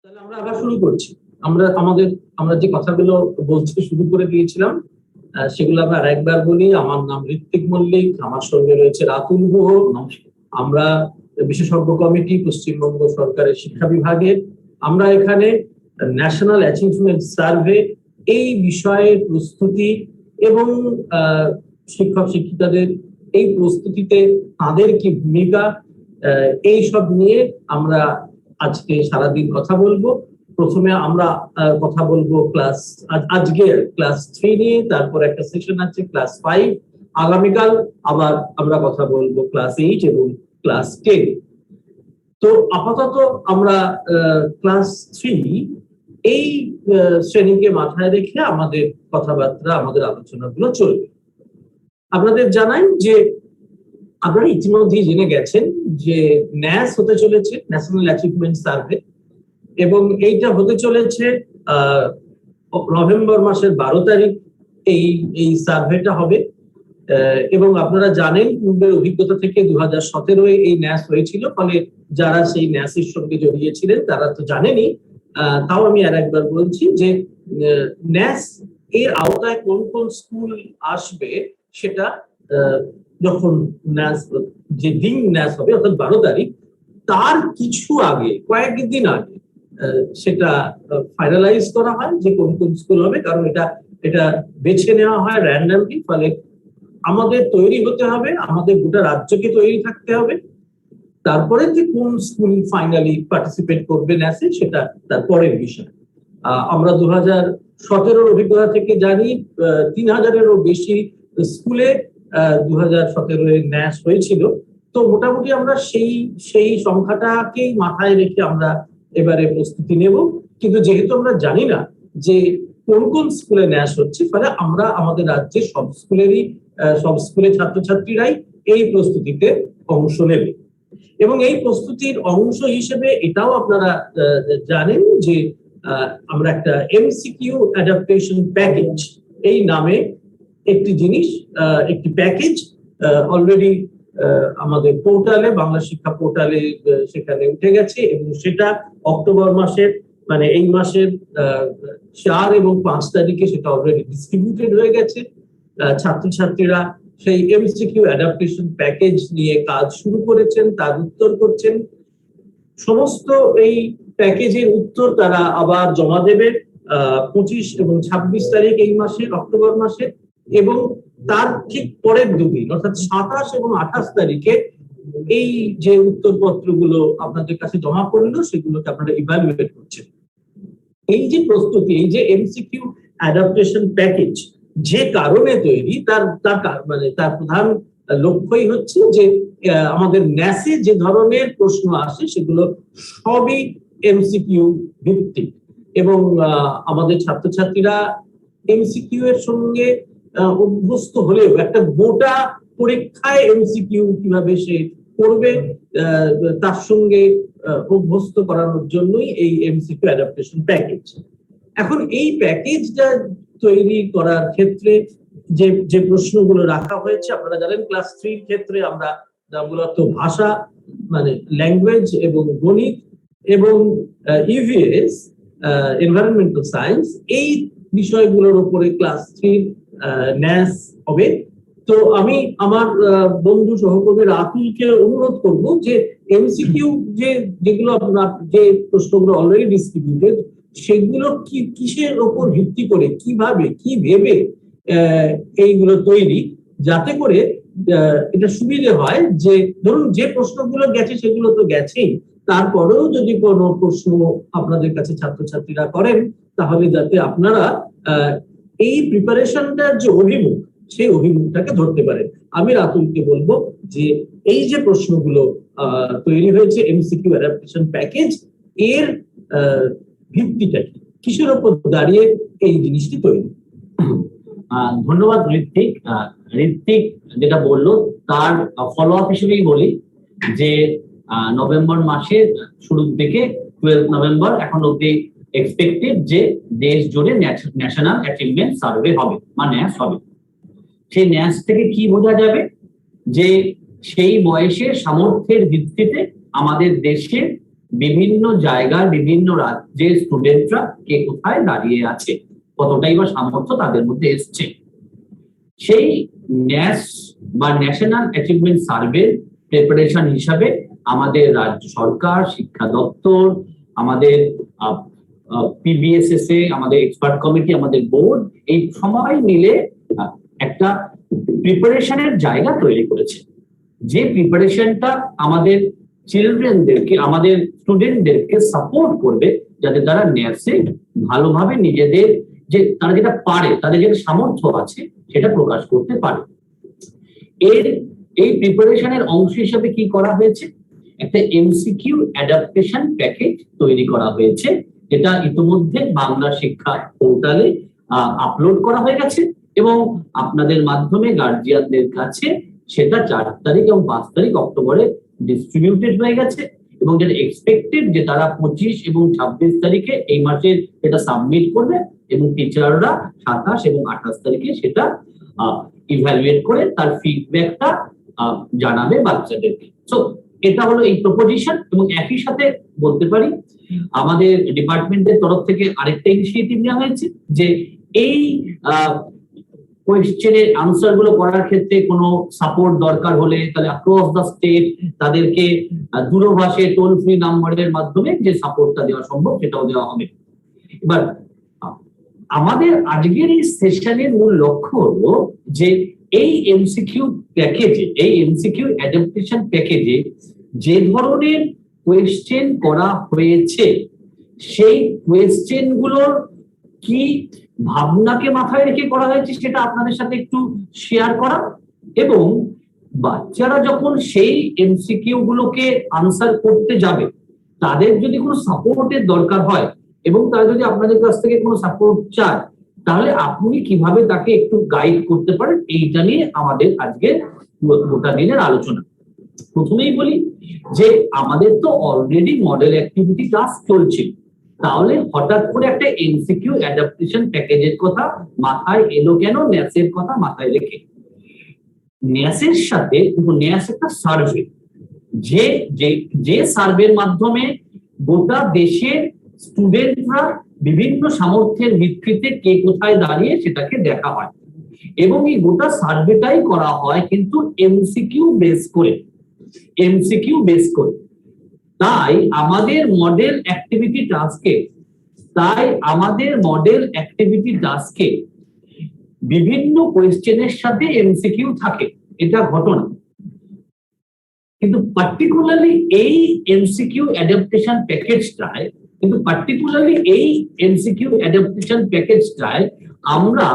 তাহলে আমরা আবার শুরু করছি। আমরা যে কথাগুলো বলতে শুরু করে দিয়েছিলাম সেগুলো আমরা আরেকবার বলি। আমার নাম ঋত্বিক মল্লিক, আমার সঙ্গে রয়েছে রাতুল গুহ। আমরা বিশেষজ্ঞ কমিটি, পশ্চিমবঙ্গ সরকারের শিক্ষা বিভাগের। আমরা এখানে ন্যাশনাল অ্যাচিভমেন্ট সার্ভে এই বিষয়ের প্রস্তুতি এবং শিক্ষক শিক্ষিকাদের এই প্রস্তুতিতে তাদের কি ভূমিকা, এই সব নিয়ে আমরা আজকে সারাদিন কথা বলবো। প্রথমে আমরা কথা বলবো আজকের ক্লাস 3 নিয়ে, তারপর একটা সেশন আছে ক্লাস 5, আগামীকাল আবার আমরা কথা বলবো ক্লাস 8 এবং ক্লাস 10। তো আপাতত আমরা ক্লাস 3 এই শ্রেণীকে মাথায় রেখে আমাদের কথাবার্তা, আমাদের আলোচনাগুলো চলবে। আপনাদের জানাই যে আপনারা ইতিমধ্যেই জেনে গেছেন যে ন্যাস হতে চলেছে, ন্যাশনাল অ্যাচিভমেন্ট সার্ভে, এবং এইটা হতে চলেছে নভেম্বর মাসের 12 তারিখ এই সার্ভেটা হবে। এবং আপনারা জানেন পূর্বের অভিজ্ঞতা থেকে 2017 এই ন্যাস হয়েছিল, ফলে যারা সেই ন্যাসের সঙ্গে জড়িয়েছিলেন তারা তো জানেনই। তাও আমি আর একবার বলছি যে ন্যাস এর আওতায় কোন কোন স্কুল আসবে সেটা যখন ন্যাস, যে দিন ন্যাস হবে অর্থাৎ 12 তারিখ, তার কিছু আগে, কয়েকদিন আগে সেটা ফাইনালাইজ করা হয় যে কোন কোন স্কুল হবে। কারণ এটা বেছে নেওয়া হয় র্যান্ডমলি, ফলে আমাদের তৈরি হতে হবে, আমাদের গোটা রাজ্যকে তৈরি থাকতে হবে। তারপরে যে কোন স্কুল ফাইনালি পার্টিসিপেট করবে ন্যাসে সেটা তার পরের বিষয়। আমরা 2017 অভিজ্ঞতা থেকে জানি 3000-এরও বেশি স্কুলে 2017 ন্যাস হয়েছিল। তো মোটামুটি আমরা সেই সংখ্যাটাকেই মাথায় রেখে আমরা এবারে প্রস্তুতি নেব। কিন্তু যেহেতু আমরা জানি না যে কোন কোন স্কুলে ন্যাস হচ্ছে, ফলে আমরা আমাদের রাজ্যে সব স্কুলের ছাত্রছাত্রীরাই এই প্রস্তুতিতে অংশ নেবে। এবং এই প্রস্তুতির অংশ হিসেবে এটাও আপনারা জানেন যে আমরা একটা এমসিকিউ অ্যাডাপ্টেশন প্যাকেজ এই নামে একটি জিনিস, একটি প্যাকেজ অলরেডি আমাদের পোর্টালে, বাংলা শিক্ষা পোর্টালে সেখানে উঠে গেছে, এবং সেটা অক্টোবর মাসের, মানে এই মাসের 4 এবং 5 তারিখে সেটা অলরেডি ডিস্ট্রিবিউটেড হয়ে গেছে। ছাত্রছাত্রীরা সেই এমসিকিউ অ্যাডাপ্টেশন প্যাকেজ নিয়ে কাজ শুরু করেছেন, তার উত্তর করছেন। সমস্ত এই প্যাকেজের উত্তর তারা আবার জমা দেবে 25 এবং 26 তারিখ এই মাসের, অক্টোবর মাসে, এবং তার ঠিক পরের দুদিন অর্থাৎ 27 এবং 28 তারিখে এই যে উত্তরপত্রগুলো আপনাদের কাছে জমা পড়লো সেগুলোকে আপনারা ইভালুয়েট করছেন। এই যে প্রস্তুতি, এই যে এমসিকিউ অ্যাডাপ্টেশন প্যাকেজ যে কারণে তৈরি, তার প্রধান লক্ষ্যই হচ্ছে যে আমাদের ন্যাসে যে ধরনের প্রশ্ন আসে সেগুলো সবই এমসিকিউ ভিত্তিক, এবং আমাদের ছাত্রছাত্রীরা এমসিকিউ এর সঙ্গে অভ্যস্ত হলেও একটা গোটা পরীক্ষায় এমসিকিউ কিভাবে সে করবে তার সঙ্গে অভ্যস্ত করানোর জন্যই এই এমসিকিউ অ্যাডাপ্টেশন প্যাকেজ। এখন এই প্যাকেজটা তৈরি করার ক্ষেত্রে যে প্রশ্নগুলো রাখা হয়েছে, আপনারা জানেন ক্লাস 3 ক্ষেত্রে আমরা মূলত ভাষা, মানে ল্যাঙ্গুয়েজ এবং গণিত এবং ইভিএস, এনভায়রনমেন্টাল সায়েন্স, এই বিষয়গুলোর উপরে ক্লাস 3 ন্যাস হবে। তো আমি আমার বন্ধু সহকর্মী রাতুলকে অনুরোধ করব যে এমসিকিউ যেগুলো আপনার, যে প্রশ্নগুলো অলরেডি ডিস্ট্রিবিউটেড, সেগুলো কিসের উপর ভিত্তি করে, কিভাবে, কি ভেবে এইগুলো তৈরি, যাতে করে এটা সুবিধে হয় যে ধরুন যে প্রশ্নগুলো গেছে সেগুলো তো গেছেই, তারপরেও যদি কোনো প্রশ্ন আপনাদের কাছে ছাত্রছাত্রীরা করেন, তাহলে যাতে আপনারা এই প্রিপারেশনটার যে অভিমুখ, সেই অভিমুখটাকে ধরতে পারেন। আমি রাতুলকে বলবো যে এই যে প্রশ্নগুলো তৈরি হয়েছে এমসিকিউ অ্যাডাপ্টেশন প্যাকেজ, এর ভিত্তিটা কি, কিসের উপর দাঁড়িয়ে এই জিনিসটি তৈরি। ধন্যবাদ ঋত্বিক। ঋত্বিক যেটা বললো তার ফলো আপ হিসেবেই বলি যে নভেম্বর মাসের শুরুর থেকে 12 নভেম্বর এখন অব্দি এক্সপেক্টেড যে দেশ জুড়ে ন্যাশনাল অ্যাচিভমেন্ট সার্ভে হবে, মানে ন্যাস হবে। সেই ন্যাস থেকে কি বোঝা যাবে যে সেই বয়সের সামর্থ্যের ভিত্তিতে আমাদের দেশে বিভিন্ন জায়গার বিভিন্ন রাজ্যের স্টুডেন্টরা কে কোথায় দাঁড়িয়ে আছে, কতটাই বা সামর্থ্য তাদের মধ্যে এসছে। সেই ন্যাস বা ন্যাশনাল অ্যাচিভমেন্ট সার্ভে প্রিপারেশন হিসাবে আমাদের রাজ্য সরকার, শিক্ষা দপ্তর, আমাদের পিবিএসএসএ, আমাদের এক্সপার্ট কমিটি, আমাদের বোর্ড, এই সবাই মিলে একটা প্রিপারেশনের জায়গা তৈরি করেছে। যে প্রিপারেশনটা আমাদের চিলড্রেনদেরকে, আমাদের স্টুডেন্টদেরকে সাপোর্ট করবে, যাতে তারা ন্যাসে ভালোভাবে নিজেদের যে তারা যেটা পারে, তাদের যেটা সামর্থ্য আছে সেটা প্রকাশ করতে পারে। এই প্রিপারেশনের অংশ হিসেবে কি করা হয়েছে, একটা এমসিকিউ অ্যাডাপ্টেশন প্যাকেজ তৈরি করা হয়েছে, যেটা ইতিমধ্যে বাংলা শিক্ষা পোর্টালে আপলোড করা হয়ে গেছে এবং আপনাদের মাধ্যমে গার্জিয়ানদের কাছে সেটা 4 তারিখ এবং 5 তারিখ অক্টোবরে ডিস্ট্রিবিউটেড হয়ে গেছে এবং যেটা এক্সপেক্টেড যে তারা 25 এবং 26 তারিখে এই মাসের এটা সাবমিট করবে এবং টিচাররা 27 এবং 28 তারিখে সেটা ইভ্যালুয়েট করে তার ফিডব্যাকটা জানাবে বাচ্চাদেরকে। সো এটা হলো এই প্রপোজিশন। এবং একই সাথে বলতে পারি আমাদের ডিপার্টমেন্টের তরফ থেকে আরেকটা ইনিশিয়েটিভ নেওয়া হয়েছে যে এই কোয়েশ্চেনের আনসার গুলো করার ক্ষেত্রে কোনো সাপোর্ট দরকার হলে তাহলে অ্যাক্রস দ্য স্টেট তাদেরকে দূরভাষে টোল ফ্রি নাম্বারের মাধ্যমে যে সাপোর্টটা দেওয়া সম্ভব সেটাও দেওয়া হবে। এবার আমাদের আজকের এই সেশনের মূল লক্ষ্য হলো যে এই এমসিকিউ প্যাকেজে, এই এমসিকিউ অ্যাডাপ্টেশন প্যাকেজে যে ধরনের কোয়েশ্চেন করা হয়েছে সেই কোয়েশ্চেন গুলোর কি ভাবনাকে মাথায় রেখে করা হয়েছে সেটা আপনাদের সাথে একটু শেয়ার করা, এবং বাচ্চারা যখন সেই এমসিকিউ গুলোকে আনসার করতে যাবে তাদের যদি কোনো সাপোর্টের দরকার হয় এবং তারা যদি আপনাদের কাছ থেকে কোনো সাপোর্ট চায় তাহলে আপনি কিভাবে তাকে একটু গাইড করতে পারেন, এইটা নিয়ে আমাদের আজকে গোটা দিনের আলোচনা। প্রথমেই বলি যে আমাদের তো অলরেডি মডেল অ্যাক্টিভিটি ক্লাস চলছে, তাহলে হঠাৎ করে একটা এমসিকিউ অ্যাডাপ্টেশন প্যাকেজের কথা মাথায় এলো কেন? ন্যাসের কথা মাথায় রেখে। ন্যাসের সাথে ন্যাস একটা সার্ভে, যে সার্ভের মাধ্যমে গোটা দেশের স্টুডেন্টরা বিভিন্ন সামর্থ্যের ভিত্তিতে কে কোথায় দাঁড়িয়ে সেটাকে দেখা হয় এবং এই গোটা সার্ভেটাই করা হয় কিন্তু এমসিকিউ বেস করে। তাই আমাদের মডেল অ্যাক্টিভিটি টাস্কে বিভিন্ন কোয়েশ্চেনের সাথে এমসিকিউ থাকে, এটা ঘটনা। কিন্তু পার্টিকুলারলি এই এমসিকিউ অ্যাডাপ্টেশন প্যাকেজটায় আমরা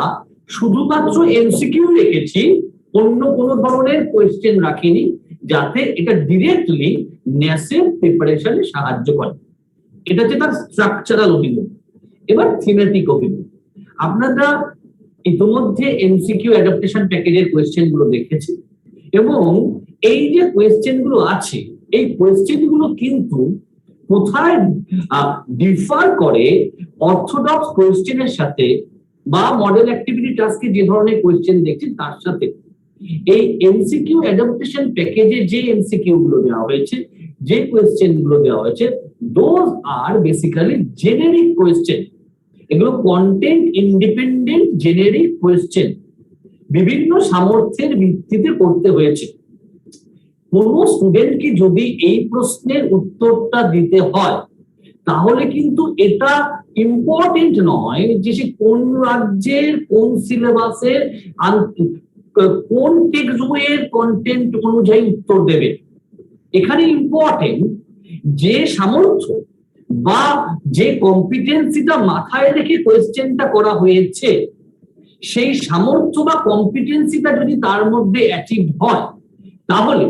শুধুমাত্র এমসিকিউ রেখেছি, অন্য কোনো ধরনের কোয়েশ্চেন রাখিনি, যাতে এটা ডিরেক্টলি ন্যাসের প্রিপারেশনে সাহায্য করে। এটা হচ্ছে তার স্ট্রাকচারাল অভিমুখ। এবার থিমেটিক অভিমুখ। আপনারা ইতিমধ্যে এমসিকিউ অ্যাডাপ্টেশন প্যাকেজের কোয়েশ্চেন গুলো দেখেছি এবং এই যে কোয়েশ্চেন গুলো আছে এই কোয়েশ্চেন গুলো কিন্তু কোথায় ডিফার করে অর্থোডক্স কোয়েশ্চেনের সাথে বা মডেল অ্যাক্টিভিটি টাস্কে যে ধরনের কোয়েশ্চেন দেখছি তার সাথে। এই এমসিকিউ অ্যাডাপ্টেশন প্যাকেজে যে এমসিকিউ গুলো দেওয়া হয়েছে, যে কোয়েশ্চেন গুলো দেওয়া হয়েছে, those are basically generic question. এগুলো কন্টেন্ট ইন্ডিপেন্ডেন্ট জেনেরিক কোয়েশ্চেন, বিভিন্ন সামর্থ্যের ভিত্তিতে করতে হয়েছে। কোন স্টুডেন্টকে যদি এই প্রশ্নের উত্তরটা দিতে হয় তাহলে কিন্তু এটা ইম্পর্টেন্ট নয় যে সে কোন রাজ্যের কোন সিলেবাসের কোন টেক্সট বইয়ের কন্টেন্ট অনুযায়ী উত্তর দেবে। এখানে ইম্পর্টেন্ট যে সামর্থ্য বা যে কম্পিটেন্সিটা মাথায় রেখে কোয়েশ্চেনটা করা হয়েছে, সেই সামর্থ্য বা কম্পিটেন্সিটা যদি তার মধ্যে অ্যাচিভ হয় তাহলে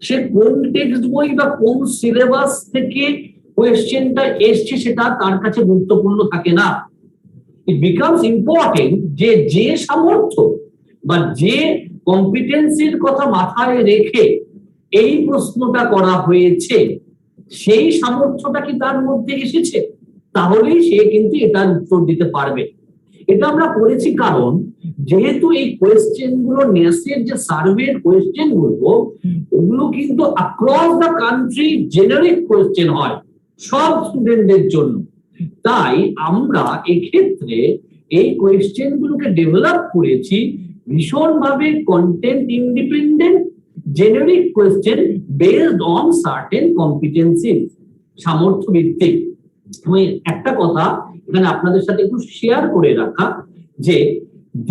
সে কোন টেক্সট বই বা কোন সিলেবাস থেকে কোয়েশ্চেনটা এসছে সেটা তার কাছে গুরুত্বপূর্ণ থাকে না। ইট বিকামস ইম্পর্টেন্ট যে সামর্থ্য বা যে কম্পিটেন্সির কথা মাথায় রেখে এই প্রশ্নটা করা হয়েছে সেই সামর্থ্যটা কি তার মধ্যে এসেছে, তাহলেই সে কিন্তু এটার উত্তর দিতে পারবে। এটা আমরা করেছি কারণ যেহেতু এই কোয়েশ্চেন গুলো ন্যাসের যে সার্ভের কোয়েশ্চেন গুলো ওগুলো কিন্তু across the country generic question হয়, সব স্টুডেন্টদের জন্য। তাই আমরা এক্ষেত্রে এই কোয়েশ্চেন গুলোকে ডেভেলপ করেছি ভীষণভাবে content independent generic question based on certain competency, সামর্থ্য ভিত্তিক। এবং একটা কথা এখানে আপনাদের সাথে একটু শেয়ার করে রাখা যে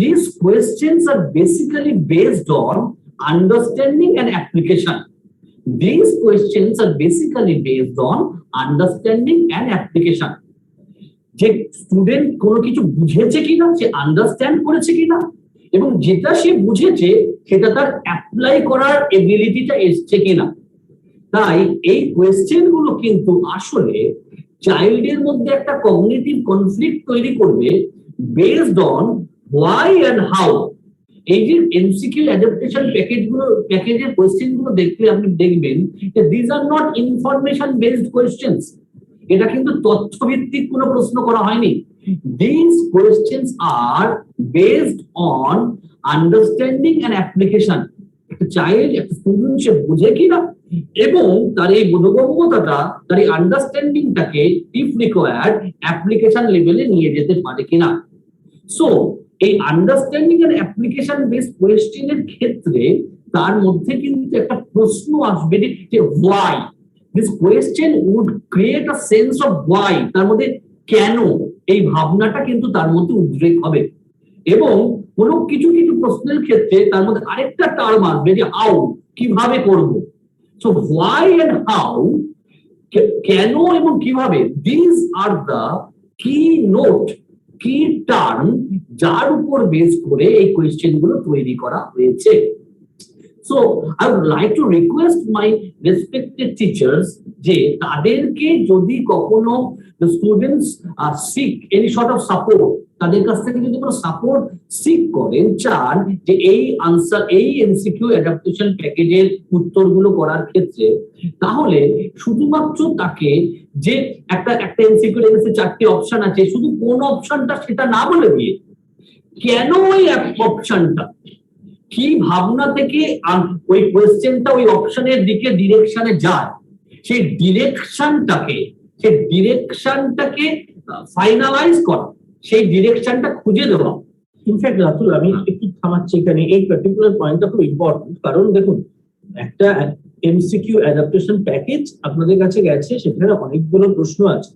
these questions are basically based on understanding and application. These questions are basically based on understanding and application. যে স্টুডেন্ট কোনো কিছু বুঝেছে কিনা, সে আন্ডারস্ট্যান্ড করেছে কিনা, এবং যেটা সে বুঝেছে সেটা তার অ্যাপ্লাই করার এবিলিটিটা এসছে কিনা। তাই এই কোয়েশ্চেন গুলো কিন্তু আসলে চাইল্ডের মধ্যে একটা কগনিটিভ কনফ্লিক্ট তৈরি করবে based on why and how. এই যে এমসিকিউ অ্যাডাপ্টেশন প্যাকেজের কোয়েশ্চেন গুলো দেখলে আপনি দেখবেন যে this are not information based questions. এটা কিন্তু তথ্যভিত্তিক কোনো প্রশ্ন করা হয়নি। This questions are based on understanding and application. একটা চাইল্ড, একটা স্টুডেন্ট সে বুঝে কিনা এবং তার এই বোধগম্যতাটা, তার এই আন্ডারস্ট্যান্ডিংটাকে ইফ রিকোয়ার্ড অ্যাপ্লিকেশন লেভেলে নিয়ে যেতে পারে কিনা। সো এই আন্ডারস্ট্যান্ডিং এন্ড অ্যাপ্লিকেশন বেসড কোয়েশ্চেনের ক্ষেত্রে তার মধ্যে কিন্তু একটা প্রশ্ন আসবে যে why. This question would create a sense of why. তার মধ্যে কেন, এই ভাবনাটা কিন্তু তার মধ্যে উদ্রেক হবে। এবং কোনো কিছু কিছু প্রশ্নের ক্ষেত্রে তার মধ্যে আরেকটা টার্ম আসবে যে হাউ, কিভাবে করব। সো হোয়াই এন্ড হাউ, কেন এবং কিভাবে, দিস আর দ্য কি নোট, কি টার্ম যার উপর বেস করে এই কোয়েশ্চেন গুলো তৈরি করা হয়েছে। So I would like to request my respected teachers যে তাদেরকে যদি কখনো the students seek any sort of support, তাদের কাছ থেকে যদি কোনো সাপোর্ট সিক করেন, চান যে এই আনসার, এই এমসিকিউ অ্যাডাপ্টেশন প্যাকেজের উত্তরগুলো করার ক্ষেত্রে, তাহলে শুধুমাত্র তাকে যে একটা এমসিকিউ এর 4টি অপশন আছে, শুধু কোন অপশনটা সেটা না বলে দিয়ে কেন ওই অপশনটা, কি ভাবনা থেকে ওই কোয়েশ্চেনটা ওই অপশনের দিকে ডিরেকশনে যায়, সেই ডিরেকশনটাকে ফাইনালাইজ করা, সেই ডিরেকশনটা খুঁজে দেওয়া। ইনফ্যাক্ট রাতুল, আমি একটু থামাচ্ছি এখানে, এই পার্টিকুলার পয়েন্টটা খুব ইম্পর্টেন্ট। কারণ দেখুন, একটা এমসিকিউ অ্যাডাপ্টেশন প্যাকেজ আপনাদের কাছে গেছে, সেখানে অনেকগুলো প্রশ্ন আছে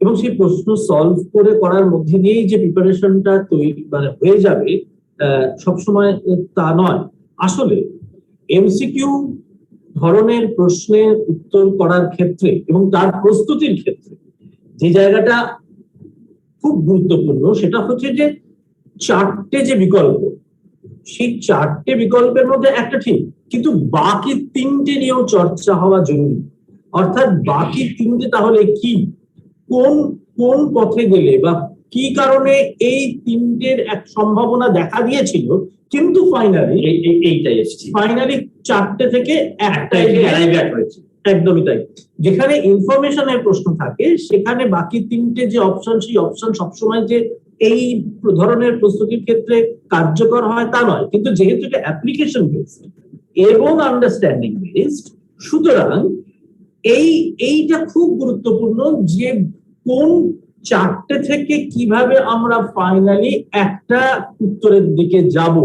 এবং সেই প্রশ্ন সলভ করে করার মধ্যে দিয়েই যে প্রিপারেশনটা তৈরি হয়ে যাবে সবসময় তা নয়। আসলে এমসিকিউ ধরনের প্রশ্নের উত্তর করার ক্ষেত্রে এবং তার প্রস্তুতির ক্ষেত্রে যে জায়গাটা খুব গুরুত্বপূর্ণ, সেটা হচ্ছে যে 4টে যে বিকল্প, সেই 4টে বিকল্পের মধ্যে একটা ঠিক, কিন্তু বাকি 3টে নিয়েও চর্চা হওয়া জরুরি। অর্থাৎ বাকি 3টে তাহলে কি, কোন কোন পথে গেলে বা কি কারণে এই 3টের এক সম্ভাবনা দেখা দিয়েছিল, কিন্তু ফাইনালি এইটাই এসেছে, ফাইনালি 4টে থেকে একটাই হয়েছে। একদমই তাই। যেখানে ইনফরমেশনের প্রশ্ন থাকে, সেখানে বাকি 3টে যে অপশন, সেই অপশন সবসময় যে এই ধরনের প্রস্তুতির ক্ষেত্রে কার্যকর হয় তা নয়। কিন্তু যেহেতু এটা অ্যাপ্লিকেশন বেসড এবং আন্ডারস্ট্যান্ডিং বেসড, সুতরাং এইটা খুব গুরুত্বপূর্ণ যে কোন 4টে থেকে কিভাবে আমরা ফাইনালি একটা উত্তরের দিকে যাব,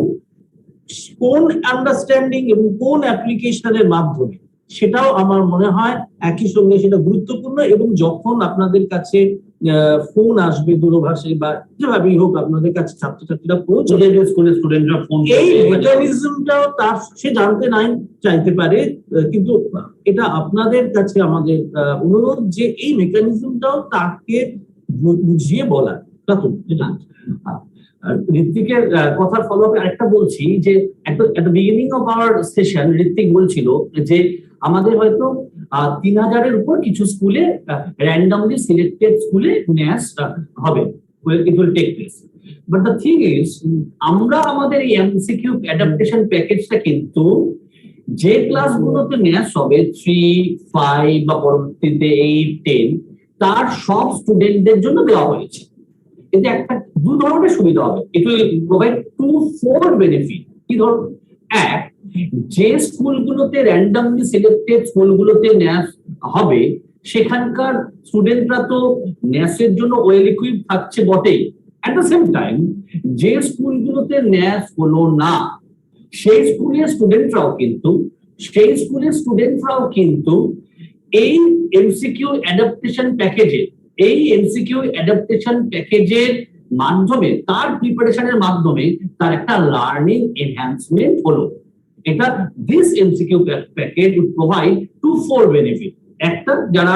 কোন আন্ডারস্ট্যান্ডিং এবং কোন অ্যাপ্লিকেশনের মাধ্যমে, সেটাও আমার মনে হয় একই সঙ্গে সেটা গুরুত্বপূর্ণ। এবং যখন আপনাদের কাছে ফোন আসবে দূরভাষে বা যেভাবেই হোক আপনাদের কাছে ছাত্রছাত্রীরা পৌঁছবে, স্কুলের স্টুডেন্টরা ফোন, এই মেকানিজমটাও তার সে জানতে নাই চাইতে পারে, কিন্তু এটা আপনাদের কাছে আমাদের অনুরোধ যে এই মেকানিজমটাও তাকে বুঝিয়ে বলা। ঋত্বিকের কথার ফলো আপে আরেকটা বলছি যে at the beginning of our session Ritwik বলছিল যে আমাদের হয়তো 3000-এর উপর কিছু স্কুলে র্যান্ডমলি সিলেক্টেড স্কুলে ন্যাস হবে, it will take place. But the thing is, আমরা আমাদের এই এমসিকিউ অ্যাডাপ্টেশন প্যাকেজটা কিন্তু যে ক্লাসগুলোতে ন্যাস হবে 3, 5 বা পরবর্তীতে 8, 10, তার সব স্টুডেন্টদের জন্য দেওয়া হয়েছে। এতে একটা 2 ধরনের সুবিধা হবে। It will provide 2-4 benefit. কি ধরুন, এক, যে স্কুলগুলোতে র্যান্ডমলি সিলেক্টেড স্কুলগুলোতে ন্যাস হবে, সেখানকার স্টুডেন্টরা তো ন্যাসের জন্য ওয়েল ইকুইপ থাকছে বটেই, অ্যাট দ্য সেম টাইম যে স্কুলগুলোতে ন্যাস হলো না সেই স্কুলের স্টুডেন্টরাও কিন্তু এই এমসিকিউ অ্যাডাপ্টেশন প্যাকেজের মাধ্যমে তার প্রিপারেশনের মাধ্যমে তার একটা লার্নিং এনহ্যান্সমেন্ট হলো। এটা this MCQ package would provide two four benefit. একটা, যারা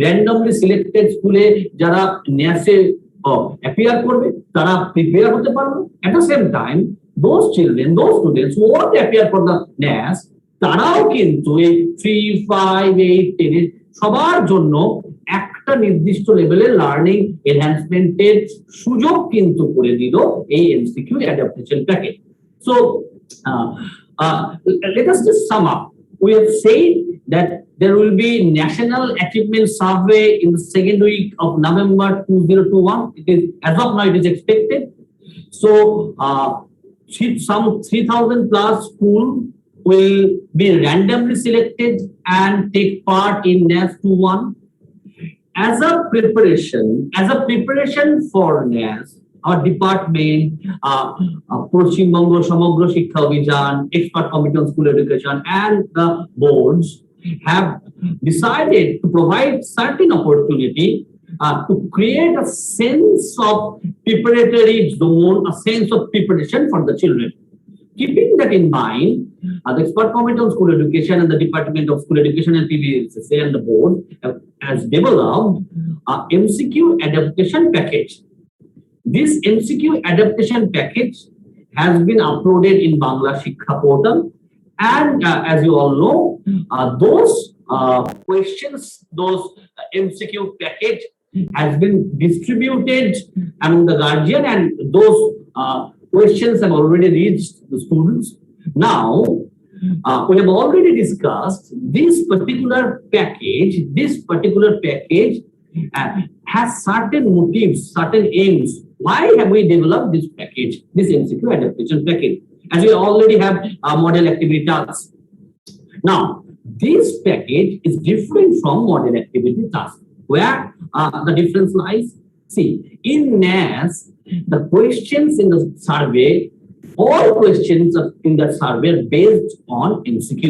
র্যান্ডমলি সিলেক্টেড স্কুলে যারা ন্যাসে অ্যাপিয়ার করবে তারা প্রিপেয়ার হতে পারবে। At the same time those students who want to appear for the NAS, তারাও কিন্তু এই 3, 5, 8, 10 সবার জন্য একটা নির্দিষ্ট লেভেলের লার্নিং এনহ্যান্সমেন্টের সুযোগ কিন্তু করে দিল এই MCQ adaptation package. So let us just sum up. We have said that there will be National Achievement Survey in the second week of November 2021. It is, as of now, it is expected. So some 3,000 plus schools will be randomly selected and take part in NAS 21. As a preparation for NAS, our department, Paschim Bongo Samagro Shiksha Abhijan, Expert Committee on School Education, and the boards have decided to provide certain opportunity to create a sense of preparatory zone, a sense of preparation for the children. Keeping that in mind, the Expert Committee on School Education and the Department of School Education and PBSSA and the board has developed a MCQ adaptation package. This MCQ adaptation package has been uploaded in Bangla Shiksha portal, and as you all know, those questions, those MCQ package has been distributed among the guardian, and those questions have already reached the students. Now, we have already discussed this particular package. This particular package has certain motives, certain aims. Why have we developed this package, this MCQ adaptation package? As we already have model activity tasks. Now, this package is different from model activity tasks. Where the difference lies? See, in NAS, the questions in the survey, all questions in the survey are based on MCQ.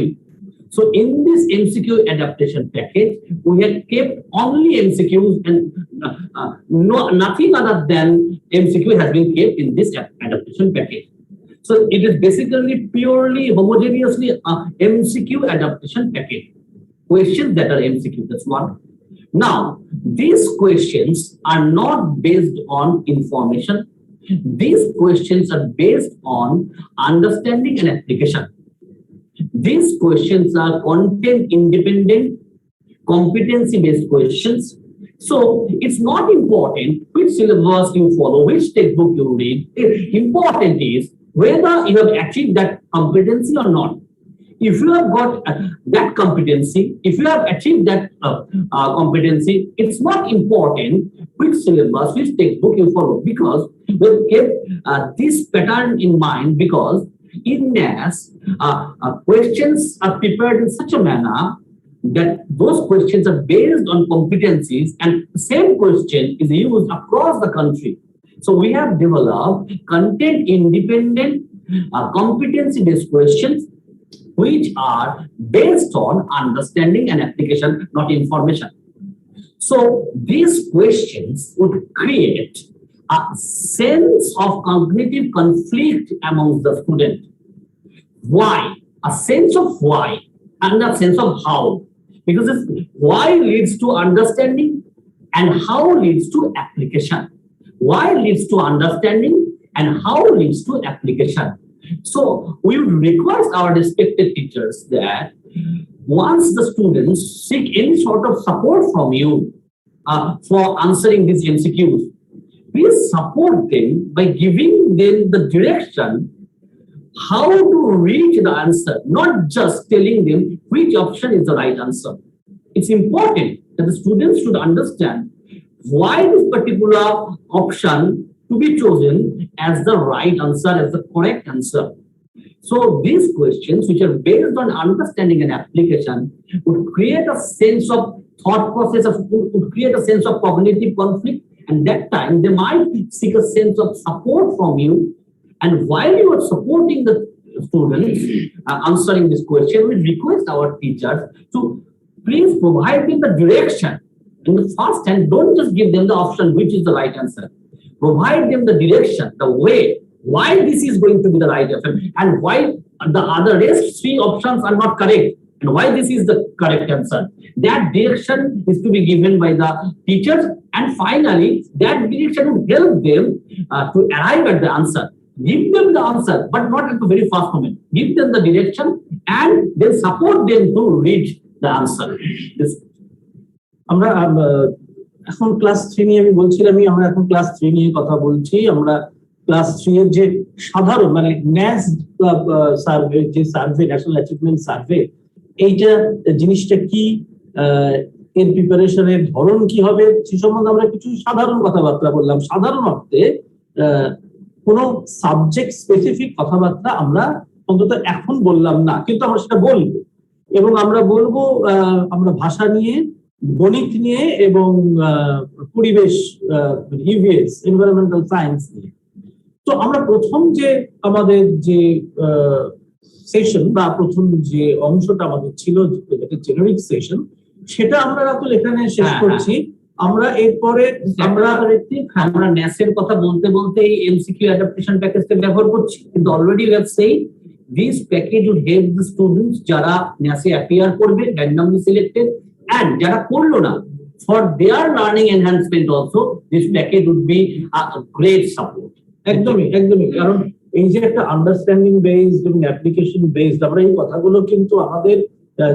So in this MCQ adaptation package, we have kept only MCQs, and nothing other than MCQ has been kept in this adaptation package. So it is basically purely homogeneously MCQ adaptation package. Questions that are MCQ, that's one. Now, these questions are not based on information. These questions are based on understanding and application. These questions are content independent, competency based questions. So it's not important which syllabus you follow, which textbook you read. Important is whether you have achieved that competency or not. If you have got that competency, if you have achieved that competency, it's not important which syllabus, which textbook you follow, because we've kept this pattern in mind, because in NAS, questions are prepared in such a manner that those questions are based on competencies, and the same question is used across the country. So we have developed content independent, competency-based questions, which are based on understanding and application, not information. So these questions would create a sense of cognitive conflict amongst the student. Why? A sense of why and a sense of how. Because why leads to understanding and how leads to application. Why leads to understanding and how leads to application. So we would request our respected teachers that once the students seek any sort of support from you for answering these MCQs, please support them by giving them the direction how to reach the answer, not just telling them which option is the right answer. It's important that the students should understand why this particular option to be chosen as the right answer, as the correct answer. So these questions, which are based on understanding and application, would create a sense of thought process would create a sense of cognitive conflict, and that time they might seek a sense of support from you. And while you are supporting the students answering this question, we request our teachers to please provide them the direction in the first hand. Don't just give them the option which is the right answer. Provide them the direction, the way, why this is going to be the right option, and why the other rest 3 options are not correct, and why this is the correct answer. That direction is to be given by the teachers, and finally that direction will help them to arrive at the answer. Give them the answer, but not at the very first moment. Give them the direction and then support them to reach the answer. আমরা এখন class 3 নিয়ে আমি বলছিলাম, আমরা এখন class 3 নিয়ে কথা বলছি। আমরা ক্লাস 3 এর যে সাধারণ মানে ন্যাস সার্ভে, যে সার্ভে ন্যাশনাল অ্যাচিভমেন্ট সার্ভে, এইটা জিনিসটা কি, এর প্রিপারেশনের ধরন কি হবে সে সম্বন্ধে আমরা কিছু সাধারণ কথাবার্তা বললাম। সাধারণ অর্থে কোন সাবজেক্ট স্পেসিফিক কথাবার্তা আমরা অন্তত এখন বললাম না, কিন্তু আমরা সেটা বলবো। এবং আমরা বলবো আমরা ভাষা নিয়ে, গণিত নিয়ে এবং পরিবেশ ইভিএস এনভায়রনমেন্টাল সায়েন্স নিয়ে। তো আমরা প্রথম যে আমাদের যে সেশন বা প্রথম যে অংশটা আমাদের ছিল যেটা জেনারিক সেশন, সেটা আমরা রাতুল এখানে শেষ করছি। আমরা এরপরে আমরা ন্যাসের কথা বলতে বলতে এই এমসিকিউ অ্যাডাপ্টেশন প্যাকেজটা ব্যবহার করছি, কিন্তু already we have said this package would help the students যারা ন্যাসে অ্যাপিয়ার করবে র্যান্ডমলি সিলেক্টেড, এন্ড যারা করলো না for their learning enhancement also this package would be a great support. একদমই একদমই, কারণ এই যে একটা আন্ডারস্ট্যান্ডিং বেসড এবং অ্যাপ্লিকেশন বেসড, আমরা এই কথাগুলো কিন্তু আমাদের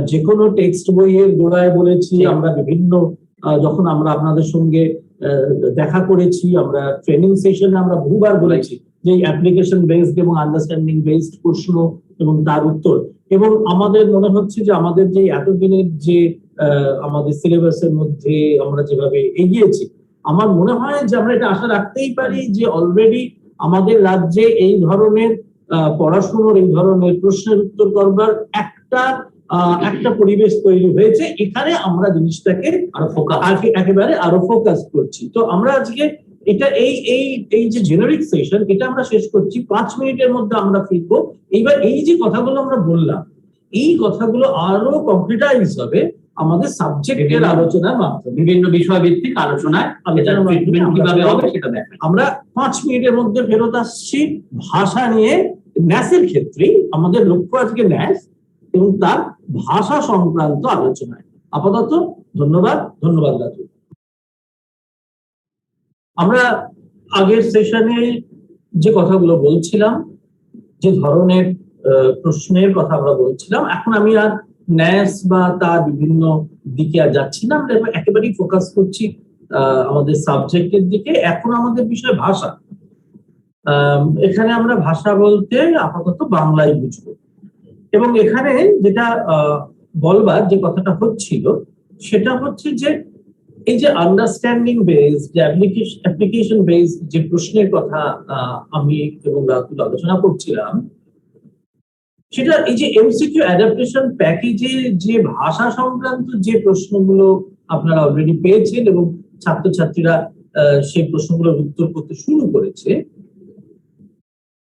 যে কোনো টেক্সট বইয়ের গোড়ায় বলেছি। আমরা বিভিন্ন যখন আমরা আপনাদের সঙ্গে দেখা করেছি, আমরা ট্রেনিং সেশনে আমরা বহুবার বলেছি যে অ্যাপ্লিকেশন বেসড এবং আন্ডারস্ট্যান্ডিং বেসড প্রশ্ন এবং তার উত্তর। এবং আমাদের মনে হচ্ছে যে আমাদের যে এতদিনের যে আমাদের সিলেবাসের মধ্যে আমরা যেভাবে এগিয়েছি, আমার মনে হয় যে আমরা এটা আশা রাখতেই পারি যে অলরেডি আমাদের রাজ্যে এই ধরনের পড়াশোনার, এই ধরনের প্রশ্নের উত্তর করবার একটা পরিবেশ তৈরি হয়েছে। এখানে আমরা জিনিসটাকে একেবারে আরো ফোকাস করছি। তো আমরা আজকে এটা এই যে জেনারিক সেশন, এটা আমরা শেষ করছি। 5 মিনিটের মধ্যে আমরা ফিরবো। এইবার এই যে কথাগুলো আমরা বললাম, এই কথাগুলো আরো কমপ্লিটাইজ হবে আমাদের সাবজেক্টের আলোচনার মাধ্যমে, বিভিন্ন বিষয়ভিত্তিক আলোচনায় কিভাবে হবে সেটা দেখেন। আমরা 5 মিনিটের মধ্যে ফেরত আসছি ভাষা নিয়ে। ন্যাসের ক্ষেত্রে আমাদের লক্ষ্য আজকে ন্যাস এবং তার ভাষা সংক্রান্ত আলোচনায়। আপাতত ধন্যবাদ রাজু। আমরা আগের সেশনে যে কথাগুলো বলছিলাম, যে ধরনের প্রশ্নের কথা আমরা বলছিলাম, এখন আমি আর ন্যাস বা তার বিভিন্ন দিকে আর যাচ্ছি না। আমরা একেবারেই ফোকাস করছি আমাদের সাবজেক্টের দিকে। এখন আমাদের বিষয় ভাষা। এখানে আমরা ভাষা বলতে আপাতত বাংলায় বুঝবো। এবং এখানে যেটা বলবার যে কথাটা হচ্ছিল সেটা হচ্ছে যে এই যে আন্ডারস্ট্যান্ডিং বেসড, যে অ্যাপ্লিকেশন বেসড যে প্রশ্নের কথা আমি এবং রাতুল আলোচনা করছিলাম, সেটা এই যে এমসিকিউ অ্যাডাপ্টেশন প্যাকেজে যে ভাষা সংক্রান্ত যে প্রশ্নগুলো আপনারা অলরেডি পেয়েছেন এবং ছাত্রছাত্রীরা সেই প্রশ্নগুলোর উত্তর করতে শুরু করেছে,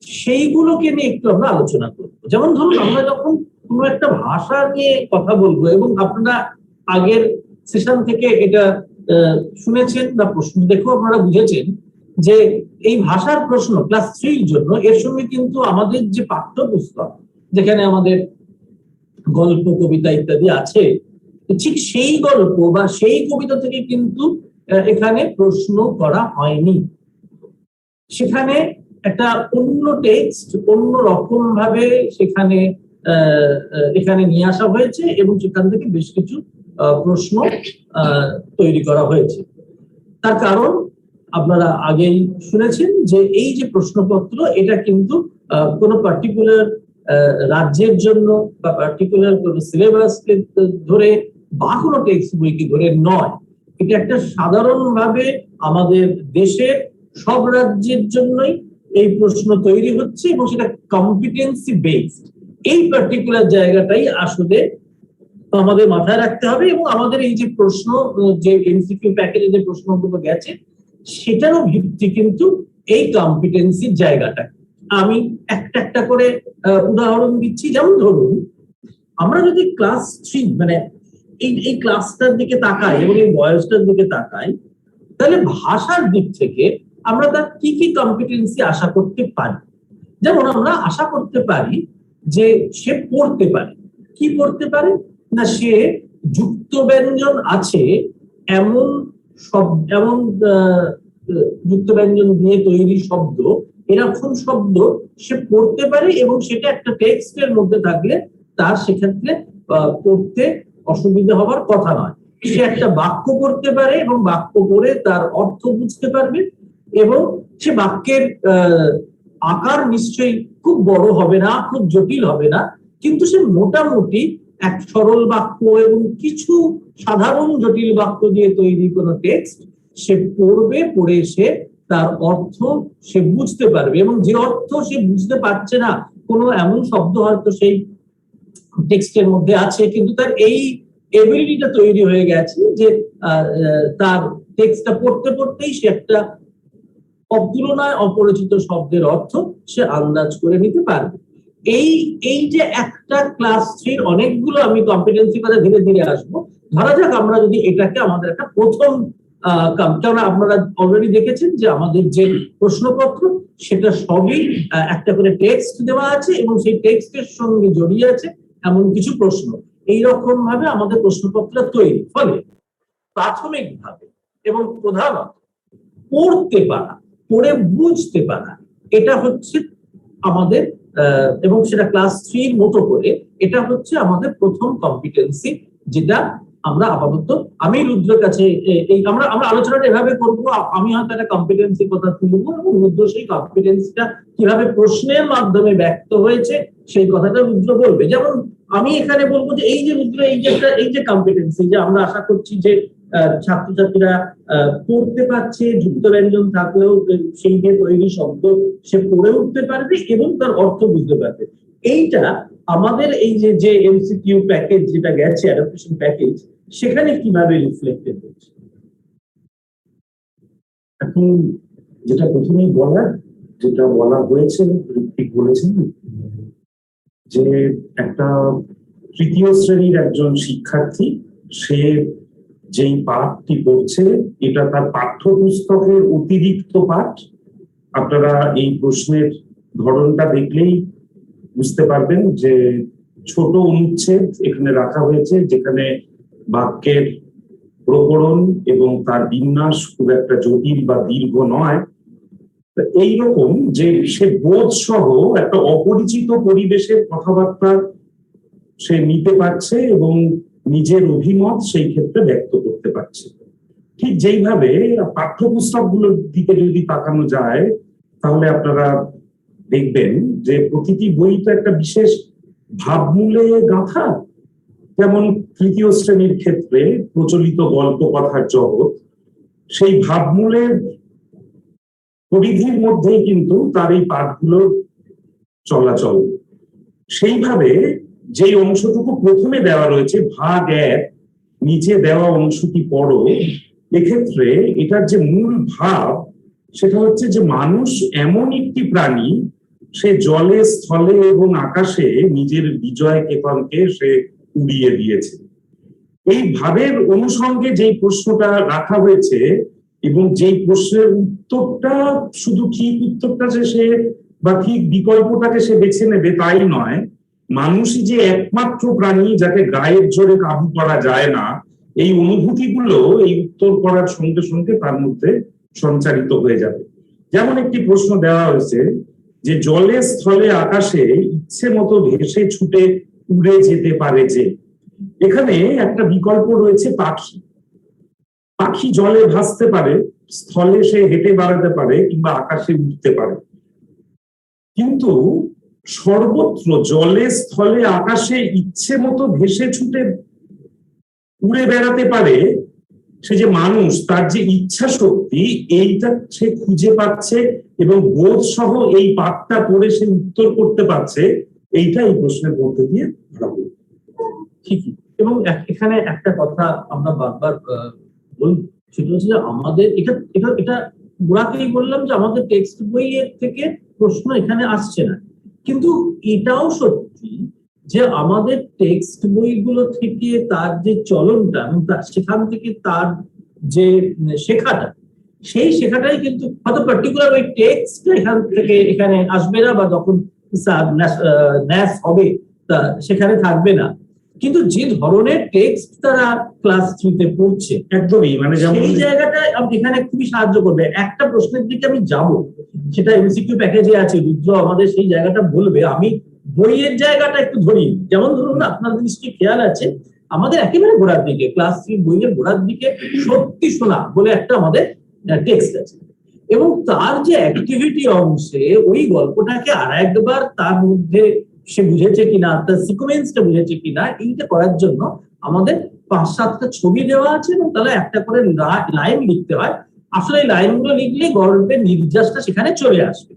সেইগুলোকে নিয়ে একটু আমরা আলোচনা করবো। যেমন ধরুন, আমরা যখন কোনো একটা ভাষা নিয়ে কথা বলবো, এবং আপনারা আগের সেশন থেকে এটা শুনেছেন বা প্রশ্ন দেখেও আপনারা বুঝেছেন যে এই ভাষার প্রশ্ন ক্লাস 3 জন্য এর সঙ্গে কিন্তু আমাদের যে পাঠ্যপুস্তক, যেখানে আমাদের গল্প, কবিতা ইত্যাদি আছে, ঠিক সেই গল্প বা সেই কবিতা থেকে কিন্তু এখানে প্রশ্ন করা হয়নি। সেখানে একটা অন্য টেক্সট, অন্য রকম ভাবে সেখানে এখানে নিয়ে আসা হয়েছে এবং সেখান থেকে বেশ কিছু প্রশ্ন তৈরি করা হয়েছে। তার কারণ আপনারা আগেই শুনেছেন যে এই যে প্রশ্নপত্র, এটা কিন্তু কোনো পার্টিকুলার রাজ্যের জন্য বা পার্টিকুলার কোনো সিলেবাসকে ধরে বা কোনো টেক্সট বইকে ধরে নয়। এটা একটা সাধারণভাবে আমাদের দেশের সব রাজ্যের জন্যই এই প্রশ্ন তৈরি হচ্ছে এবং সেটা কম্পিটেন্সি বেসড। এই পার্টিকুলার জায়গাটাই আসলে আমাদের মাথায় রাখতে হবে। এবং আমাদের এই যে প্রশ্ন, যে এমসিকিউ প্যাকেজে যে প্রশ্নগুলো গেছে, সেটারও ভিত্তি কিন্তু এই কম্পিটেন্সির জায়গাটা। আমি একটা একটা করে উদাহরণ দিচ্ছি। যেমন ধরুন, আমরা যদি ক্লাস 3 মানে এই ক্লাসটার দিকে তাকাই এবং এই বয়সটার দিকে তাকাই, তাহলে ভাষার দিক থেকে আমরা তার কি কি কম্পিটেন্সি আশা করতে পারি। যেমন আমরা আশা করতে পারি যে সে পড়তে পারে। কি পড়তে পারে? না, সে যুক্ত ব্যঞ্জন আছে এমন এমন যুক্ত ব্যঞ্জন দিয়ে তৈরি শব্দ, এরকম শব্দ সে পড়তে পারে, এবং সেটা একটা টেক্সটের মধ্যে থাকলে তার সেক্ষেত্রে পড়তে অসুবিধা হওয়ার কথা নয়। সে একটা বাক্য পড়তে পারে এবং বাক্য পড়ে তার অর্থ বুঝতে পারবে, এবং সে বাক্যের আকার নিশ্চয়ই খুব বড় হবে না, খুব জটিল হবে না, কিন্তু সে মোটামুটি এক সরল বাক্য এবং কিছু সাধারণ জটিল বাক্য দিয়ে তৈরি কোনো টেক্সট সে পড়বে, পড়ে সে তার অর্থ সে বুঝতে পারবে। এবং যে অর্থ সে বুঝতে পারছে না, কোনো এমন শব্দ হয়তো সেই টেক্সটের মধ্যে আছে, কিন্তু তার এই এবিলিটিটা তৈরি হয়ে গেছে যে তার টেক্সটটা পড়তে পড়তেই সে একটা তুলনায় অপরিচিত শব্দের অর্থ সে আন্দাজ করে নিতে পারবে। এই যে একটা ক্লাস 3 অনেকগুলো আমি কম্পিটেন্সি করে ধীরে ধীরে আসবো। ধরা যাক আমরা যদি এটাকে আমাদের একটা প্রথম কারণ আপনারা অলরেডি দেখেছেন যে আমাদের যে প্রশ্নপত্র, সেটা সবই একটা করে টেক্সট দেওয়া আছে এবং সেই টেক্সটের সঙ্গে জড়িয়ে আছে এমন কিছু প্রশ্ন। এইরকম ভাবে আমাদের প্রশ্নপত্র তৈরি। ফলে প্রাথমিকভাবে এবং প্রধানত পড়তে পারা, পড়ে বুঝতে পারা, এটা হচ্ছে আমাদের এবং সেটা ক্লাস 3 মতো করে এটা হচ্ছে আমাদের প্রথম কম্পিটেন্সি, যেটা আমরা আপাতত আমি রুদ্রের কাছে এই আমরা আলোচনাটা এভাবে করবো। আমি হয়তো একটা কম্পিটেন্সির কথা তুলবো এবং রুদ্র সেই কম্পিটেন্সিটা কিভাবে প্রশ্নের মাধ্যমে ব্যক্ত হয়েছে সেই কথাটা রুদ্র বলবে। যেমন আমি এখানে বলবো যে এই যে রুদ্র এই যে কম্পিটেন্সি, যে আমরা আশা করছি যে ছাত্রছাত্রীরা পড়তে পারছে, যুক্ত ব্যঞ্জন থাকলেও সেই দিয়ে তৈরি শব্দ সে পড়ে উঠতে পারবে এবং তার অর্থ বুঝতে পারবে। এইটা আমাদের এই যে এমসিকিউ প্যাকেজ যেটা গেছে, অ্যাডাপ্টেশন প্যাকেজ, সেখানে কিভাবে রিফ্লেক্টেড হচ্ছে। এখন যেটা প্রথমেই যেটা বলা হয়েছে, ঋত্বিক বলেছেন যে একটা তৃতীয় শ্রেণীর একজন শিক্ষার্থী, সে যেই পাঠটি পড়ছে এটা তার পাঠ্যপুস্তকের অতিরিক্ত পাঠ। আপনারা এই প্রশ্নের ধরনটা দেখলেই বুঝতে পারবেন যে ছোট অনুচ্ছেদ এখানে রাখা হয়েছে, যেখানে বাক্যের প্রকরণ এবং তার বিন্যাস খুব একটা জটিল বা দীর্ঘ নয়। এইরকম যে সে বোধ সহ একটা অপরিচিত পরিবেশের কথাবার্তা সে নিতে পারছে এবং নিজের অভিমত সেই ক্ষেত্রে ব্যক্ত করতে পারছে। ঠিক যেইভাবে পাঠ্যপুস্তকগুলোর দিকে যদি তাকানো যায়, তাহলে আপনারা দেখবেন যে প্রতিটি বই তো একটা বিশেষ ভাবমূলে গাঁথা। যেমন তৃতীয় শ্রেণীর ক্ষেত্রে প্রচলিত গল্প কথার জগৎ, সেই ভাবমূলের পরিধির মধ্যেই কিন্তু তার এই পাঠগুলোর চলাচল। সেইভাবে যে অংশটুকু প্রথমে দেওয়া রয়েছে ভাগ 1, নিচে দেওয়া অংশটি পড়ো, এক্ষেত্রে এটার যে মূল ভাব সেটা হচ্ছে যে মানুষ এমন একটি প্রাণী, সে জলে, স্থলে এবং আকাশে নিজের বিজয় কেতনকে সে উড়িয়ে দিয়েছে। এই ভাবের অনুষঙ্গে যেই প্রশ্নটা রাখা হয়েছে এবং যেই প্রশ্নের উত্তরটা শুধু ঠিক উত্তরটা যে সে বা ঠিক বিকল্পটাকে সে বেছে নেবে তাই নয়, মানুষই যে একমাত্র প্রাণী যাকে গায়ের জোরে কাবু করা যায় না, এই অনুভূতিগুলো এই উত্তর করার সঙ্গে সঙ্গে তার মধ্যে সঞ্চারিত হয়ে যাবে। যেমন একটি প্রশ্ন দেওয়া হয়েছে যে জলে, স্থলে, আকাশে ইচ্ছে মতো ভেসে ছুটে উড়ে যেতে পারে যে। এখানে একটা বিকল্প রয়েছে পাখি। পাখি জলে ভাসতে পারে, স্থলে সে হেঁটে বেড়াতে পারে কিংবা আকাশে উঠতে পারে, কিন্তু সর্বত্র জলে, স্থলে, আকাশে ইচ্ছে মতো ভেসে ছুটে উড়ে বেড়াতে পারে সে যে মানুষ, তার যে ইচ্ছা শক্তি, এইটা সে খুঁজে পাচ্ছে এবং বোধ সহ এই পাঠটা পড়ে সে উত্তর করতে পারছে। এইটা এই প্রশ্নের মধ্যে দিয়ে ধরা পড়ে। ঠিকই। এবং এখানে একটা কথা আমরা বারবার বলি, সেটা হচ্ছে যে আমাদের এটা এটা এটা গোড়াতেই বললাম যে আমাদের টেক্সট বইয়ের থেকে প্রশ্ন এখানে আসছে না, কিন্তু এটাও সত্যি যে আমাদের টেক্সট বইগুলো থেকে তার যে চলনটা এবং সেখান থেকে তার যে শেখাটা, সেই শেখাটাই কিন্তু হয়তো পার্টিকুলার ওই টেক্সট এখান থেকে এখানে আসবে না, বা যখন ন্যাস হবে তা সেখানে থাকবে না, কিন্তু যে ধরনের টেক্সট তারা ক্লাস 3 তে পড়ছে একদমই, মানে যেমন এই জায়গাটা এখানে খুবই সাহায্য করবে। একটা প্রশ্নের দিকে আমি যাব, সেটা এমসিকিউ প্যাকেজে আছে, রুদ্র আমাদের সেই জায়গাটা বলবে। আমি বইয়ের জায়গাটা একটু ধরি, যেমন ধরুন না, আপনার নিশ্চয়ই খেয়াল আছে আমাদের একেবারে গোড়ার দিকে ক্লাস 3 বইয়ের গোড়ার দিকে সত্যি শোনা বলে একটা আমাদের টেক্সট আছে, এবং তার যে অ্যাক্টিভিটি অংশে ওই গল্পটাকে আর একবার তার মধ্যে সে বুঝেছে কিনা, তার সিকোয়েন্সটা বুঝেছে কিনা, এইটা করার জন্য আমাদের 5-7টা ছবি দেওয়া আছে এবং তাহলে একটা করে লাইন লিখতে হয়। আসলে এই লাইনগুলো লিখলে গল্পের নির্যাসটা সেখানে চলে আসবে।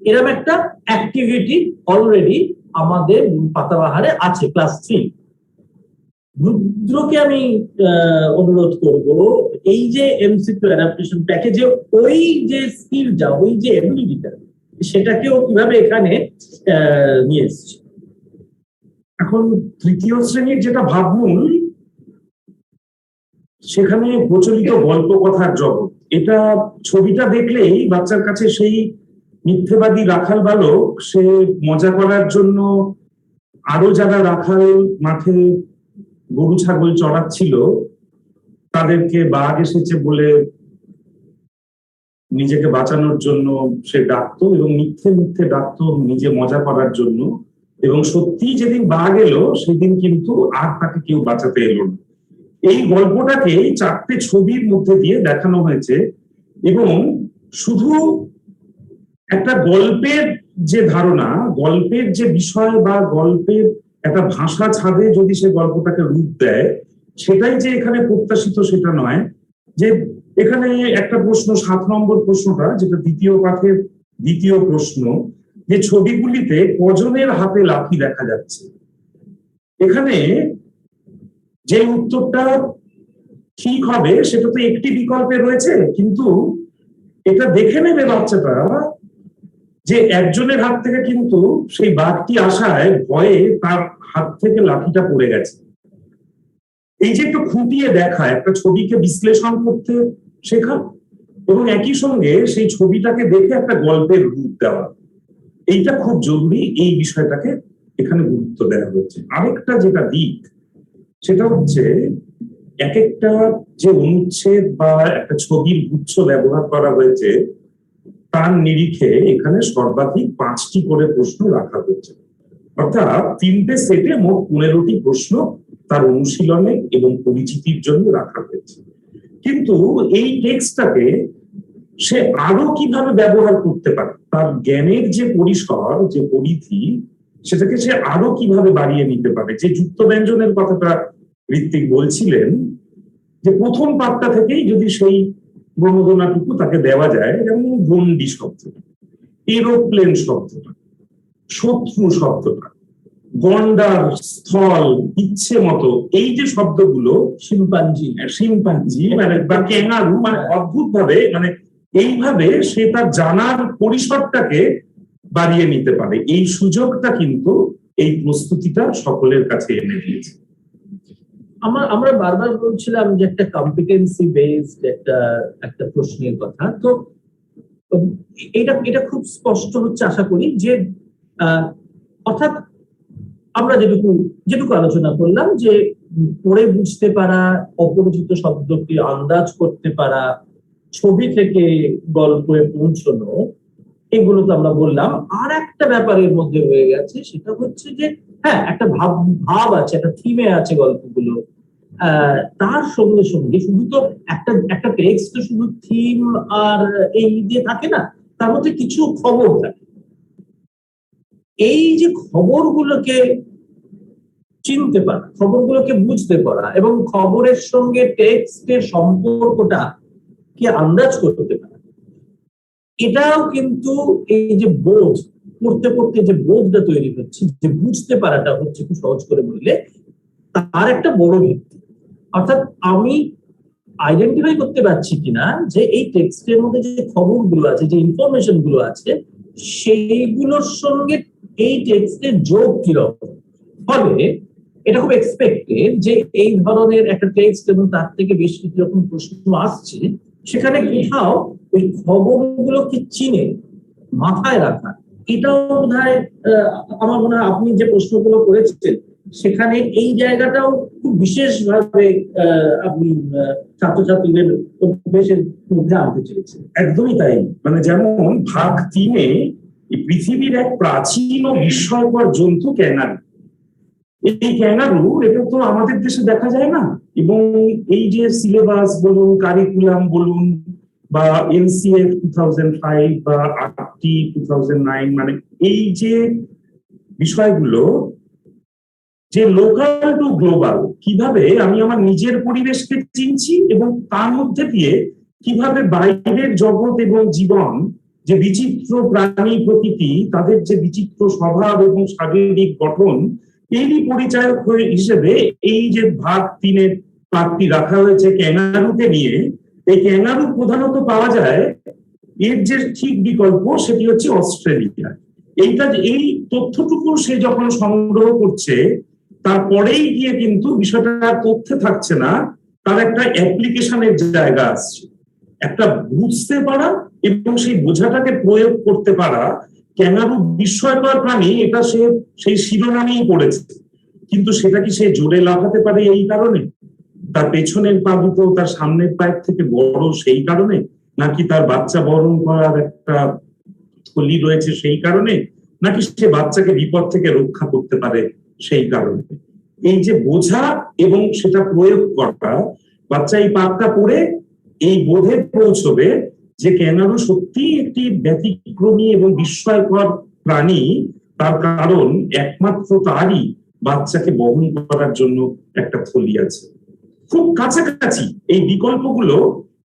এরকম একটা অ্যাক্টিভিটি অলরেডি আমাদের পাতাবাহারে আছে ক্লাস 3। রুদ্রকে আমি অনুরোধ করব, এই যে এমসিকিউ অ্যাডাপ্টেশন প্যাকেজে ওই যে স্কিলটা, ওই যে এবিলিটিটা, সেটাকেও কিভাবে এখানে নিয়ে এসছে। এখন তৃতীয় শ্রেণীর যেটা ভাবমূল, সেখানে প্রচলিত গল্প কথার জগৎ, এটা ছবিটা দেখলেই বাচ্চার কাছে সেই মিথ্যেবাদী রাখাল বালক, সে মজা করার জন্য আরো যারা রাখাল মাঠে গরু ছাগল চড়াচ্ছিল তাদেরকে বাঘ এসেছে বলে নিজেকে বাঁচানোর জন্য সে ডাকতো, এবং মিথ্যে মিথ্যে ডাকতো নিজে মজা করার জন্য, এবং সত্যি যেদিন বাঘ এলো সেদিন কিন্তু আর তাকে কেউ বাঁচাতে এলো না। এই গল্পটাকে 4টে ছবির মধ্যে দিয়ে দেখানো হয়েছে, এবং শুধু একটা গল্পের যে ধারণা, গল্পের যে বিষয় বা গল্পের একটা ভাষা ছাদে যদি সে গল্পটাকে রূপ দেয়, সেটাই যে এখানে প্রত্যাশিত সেটা নয়। যে এখানে একটা প্রশ্ন, 7 নম্বর প্রশ্নটা, যেটা দ্বিতীয় পাঠের দ্বিতীয় প্রশ্ন, যে ছবিগুলিতে কজনের হাতে লাঠি দেখা যাচ্ছে, এখানে যে উত্তরটা ঠিক হবে সেটা তো একটি বিকল্পে রয়েছে, কিন্তু এটা দেখে নেবে বাচ্চাটা যে একজনের হাত থেকে কিন্তু সেই বাঘটি আসায় ভয়ে তার হাত থেকে লাঠিটা পড়ে গেছে। এই যে একটু খুঁটিয়ে দেখা, একটা ছবিকে বিশ্লেষণ করতে শেখা, এবং একই সঙ্গে সেই ছবিটাকে দেখে একটা গল্পের রূপ দেওয়া, এইটা খুব জরুরি। এই বিষয়টাকে এখানে গুরুত্ব দেওয়া হচ্ছে। আরেকটা যেটা দিক, সেটা হচ্ছে এক একটা যে অনুচ্ছেদ বা একটা ছবির গুচ্ছ ব্যবহার করা হয়েছে, তার নিরিখে এখানে সর্বাধিক 5টি করে প্রশ্ন রাখা হয়েছে, অর্থাৎ 3টে সেটে মোট 15টি প্রশ্ন তার অনুশীলনে এবং পরিচিতির জন্য রাখা হয়েছে। কিন্তু এই টেক্সটটাকে সে আরো কিভাবে ব্যবহার করতে পারে, তার জ্ঞানের যে পরিসর, যে পরিধি, সেটাকে সে আরো কিভাবে বাড়িয়ে নিতে পারে। যে যুক্ত ব্যঞ্জনের কথাটা ঋত্বিক বলছিলেন, যে প্রথম পাঠটা থেকেই যদি সেই প্রণোদনাটুকু তাকে দেওয়া যায়, যেমন গন্ডি শব্দটা, এরোপ্লেন শব্দটা, শত্রু শব্দটা, গন্ডার, স্থল, ইচ্ছে মতো, এই যে শব্দগুলো, শিম্পাঞ্জি মানে বা ক্যাঙ্গারু, মানে অদ্ভুত ভাবে, মানে এইভাবে সে তার জানার পরিসরটাকে বাড়িয়ে নিতে পারে। এই সুযোগটা কিন্তু এই প্রস্তুতিটা সকলের কাছে এনে দিয়েছে। আমরা বারবার বলছিলাম যে একটা কম্পিটেন্সি বেসড একটা প্রশ্নের কথা, তো এটা খুব স্পষ্ট হচ্ছে আশা করি, যে অর্থাৎ আমরা যেটুকু আলোচনা করলাম, যে পড়ে বুঝতে পারা, অপরিচিত শব্দকে আন্দাজ করতে পারা, ছবি থেকে গল্পে পৌঁছানো, এগুলো তো আমরা বললাম। আর একটা ব্যাপারের মধ্যে রয়ে গেছে, সেটা হচ্ছে যে হ্যাঁ, একটা ভাব আছে, একটা থিমে আছে গল্পগুলো, তার সঙ্গে সঙ্গে শুধু তো একটা টেক্সট তো শুধু থিম আর এই দিয়ে থাকে না, তার মধ্যে কিছু খবর থাকে। এই যে খবরগুলোকে চিনতে পারা, খবরগুলোকে বুঝতে পারা, এবং খবরের সঙ্গে টেক্সটের সম্পর্কটা কি আন্দাজ করতে পারা, এটাও কিন্তু এই যে বোধ, পড়তে পড়তে যে বোধটা তৈরি হচ্ছে, যে বুঝতে পারাটা হচ্ছে, খুব সহজ করে বললে তার একটা বড় ভিত্তি। অর্থাৎ আমি আইডেন্টিফাই করতে পারছি কিনা যে এই টেক্সটের মধ্যে যে খবরগুলো আছে, যে ইনফরমেশন গুলো আছে, সেইগুলোর সঙ্গে এই টেক্সটের যোগ কিরকম। ফলে এটা খুব এক্সপেক্টেড যে এই ধরনের একটা টেক্সট এবং তার থেকে বেশ কিছু যখন প্রশ্ন আসছে, সেখানে কোথাও ওই খবরগুলোকে চিনে মাথায় রাখা, এটাও বোধহয় আমার মনে হয় আপনি যে প্রশ্নগুলো করেছেন সেখানে এই জায়গাটাও খুব বিশেষভাবে আপনি ছাত্রছাত্রীদের অভ্যেসের মধ্যে আনতে চেয়েছেন। একদমই তাই। মানে যেমন ভাগ 3-এ পৃথিবীর এক প্রাচীন ও বিস্ময়কর জন্তু ক্যাঙ্গারু। এই ক্যাঙ্গারু এটা তো আমাদের দেশে দেখা যায় না, এবং এই যে সিলেবাস বলুন, কারিকুলাম বলুন, বা এনসিএফ 2005 বা আরটি 2009, মানে এই যে বিষয়গুলো, যে লোকাল টু গ্লোবাল, কিভাবে আমি আমার নিজের পরিবেশকে চিনছি এবং তার মধ্যে দিয়ে কিভাবে বাইরের জগৎ এবং জীবন, যে বিচিত্র প্রাণী প্রকৃতি, তাদের যে বিচিত্র স্বভাব এবং শারীরিক গঠন, এরই পরিচায়ক হিসেবে এই যে ভাগ 3-এর পার্টটি রাখা হয়েছে ক্যাঙ্গারুকে নিয়ে। এই ক্যাঙ্গারু প্রধানত পাওয়া যায়, এর যে ঠিক বিকল্প সেটি হচ্ছে অস্ট্রেলিয়া। এই তথ্যটুকু সে যখন সংগ্রহ করছে, তারপরেই গিয়ে কিন্তু বিষয়টা তথ্যে থাকছে না, তার একটা অ্যাপ্লিকেশনের জায়গা আসছে, একটা বুঝতে পারা এবং সেই বোঝাটাকে প্রয়োগ করতে পারা। ক্যাঙ্গারু বিস্ময়কর প্রাণী, এটা সে সেই শিরোনামেই পড়েছে, কিন্তু সেটা কি সে জোরে লাফাতে পারে এই কারণে, তার পেছনের পা দুটো তার সামনের পায়ের থেকে বড় সেই কারণে, নাকি তার বাচ্চা বরণ করার একটা থলি রয়েছে সেই কারণে, নাকি সে বাচ্চাকে বিপদ থেকে রক্ষা করতে পারে সেই কারণে? এই যে বোঝা এবং সেটা প্রয়োগ করা, বাচ্চা এই পাঠটা পড়ে এই বোধে পৌঁছবে যে ক্যাঙ্গারু সত্যি একটি ব্যতিক্রমী এবং বিস্ময়কর প্রাণী, তার কারণ একমাত্র তারই বাচ্চাকে বহন করার জন্য একটা থলি আছে। খুব কাছাকাছি এই বিকল্পগুলো,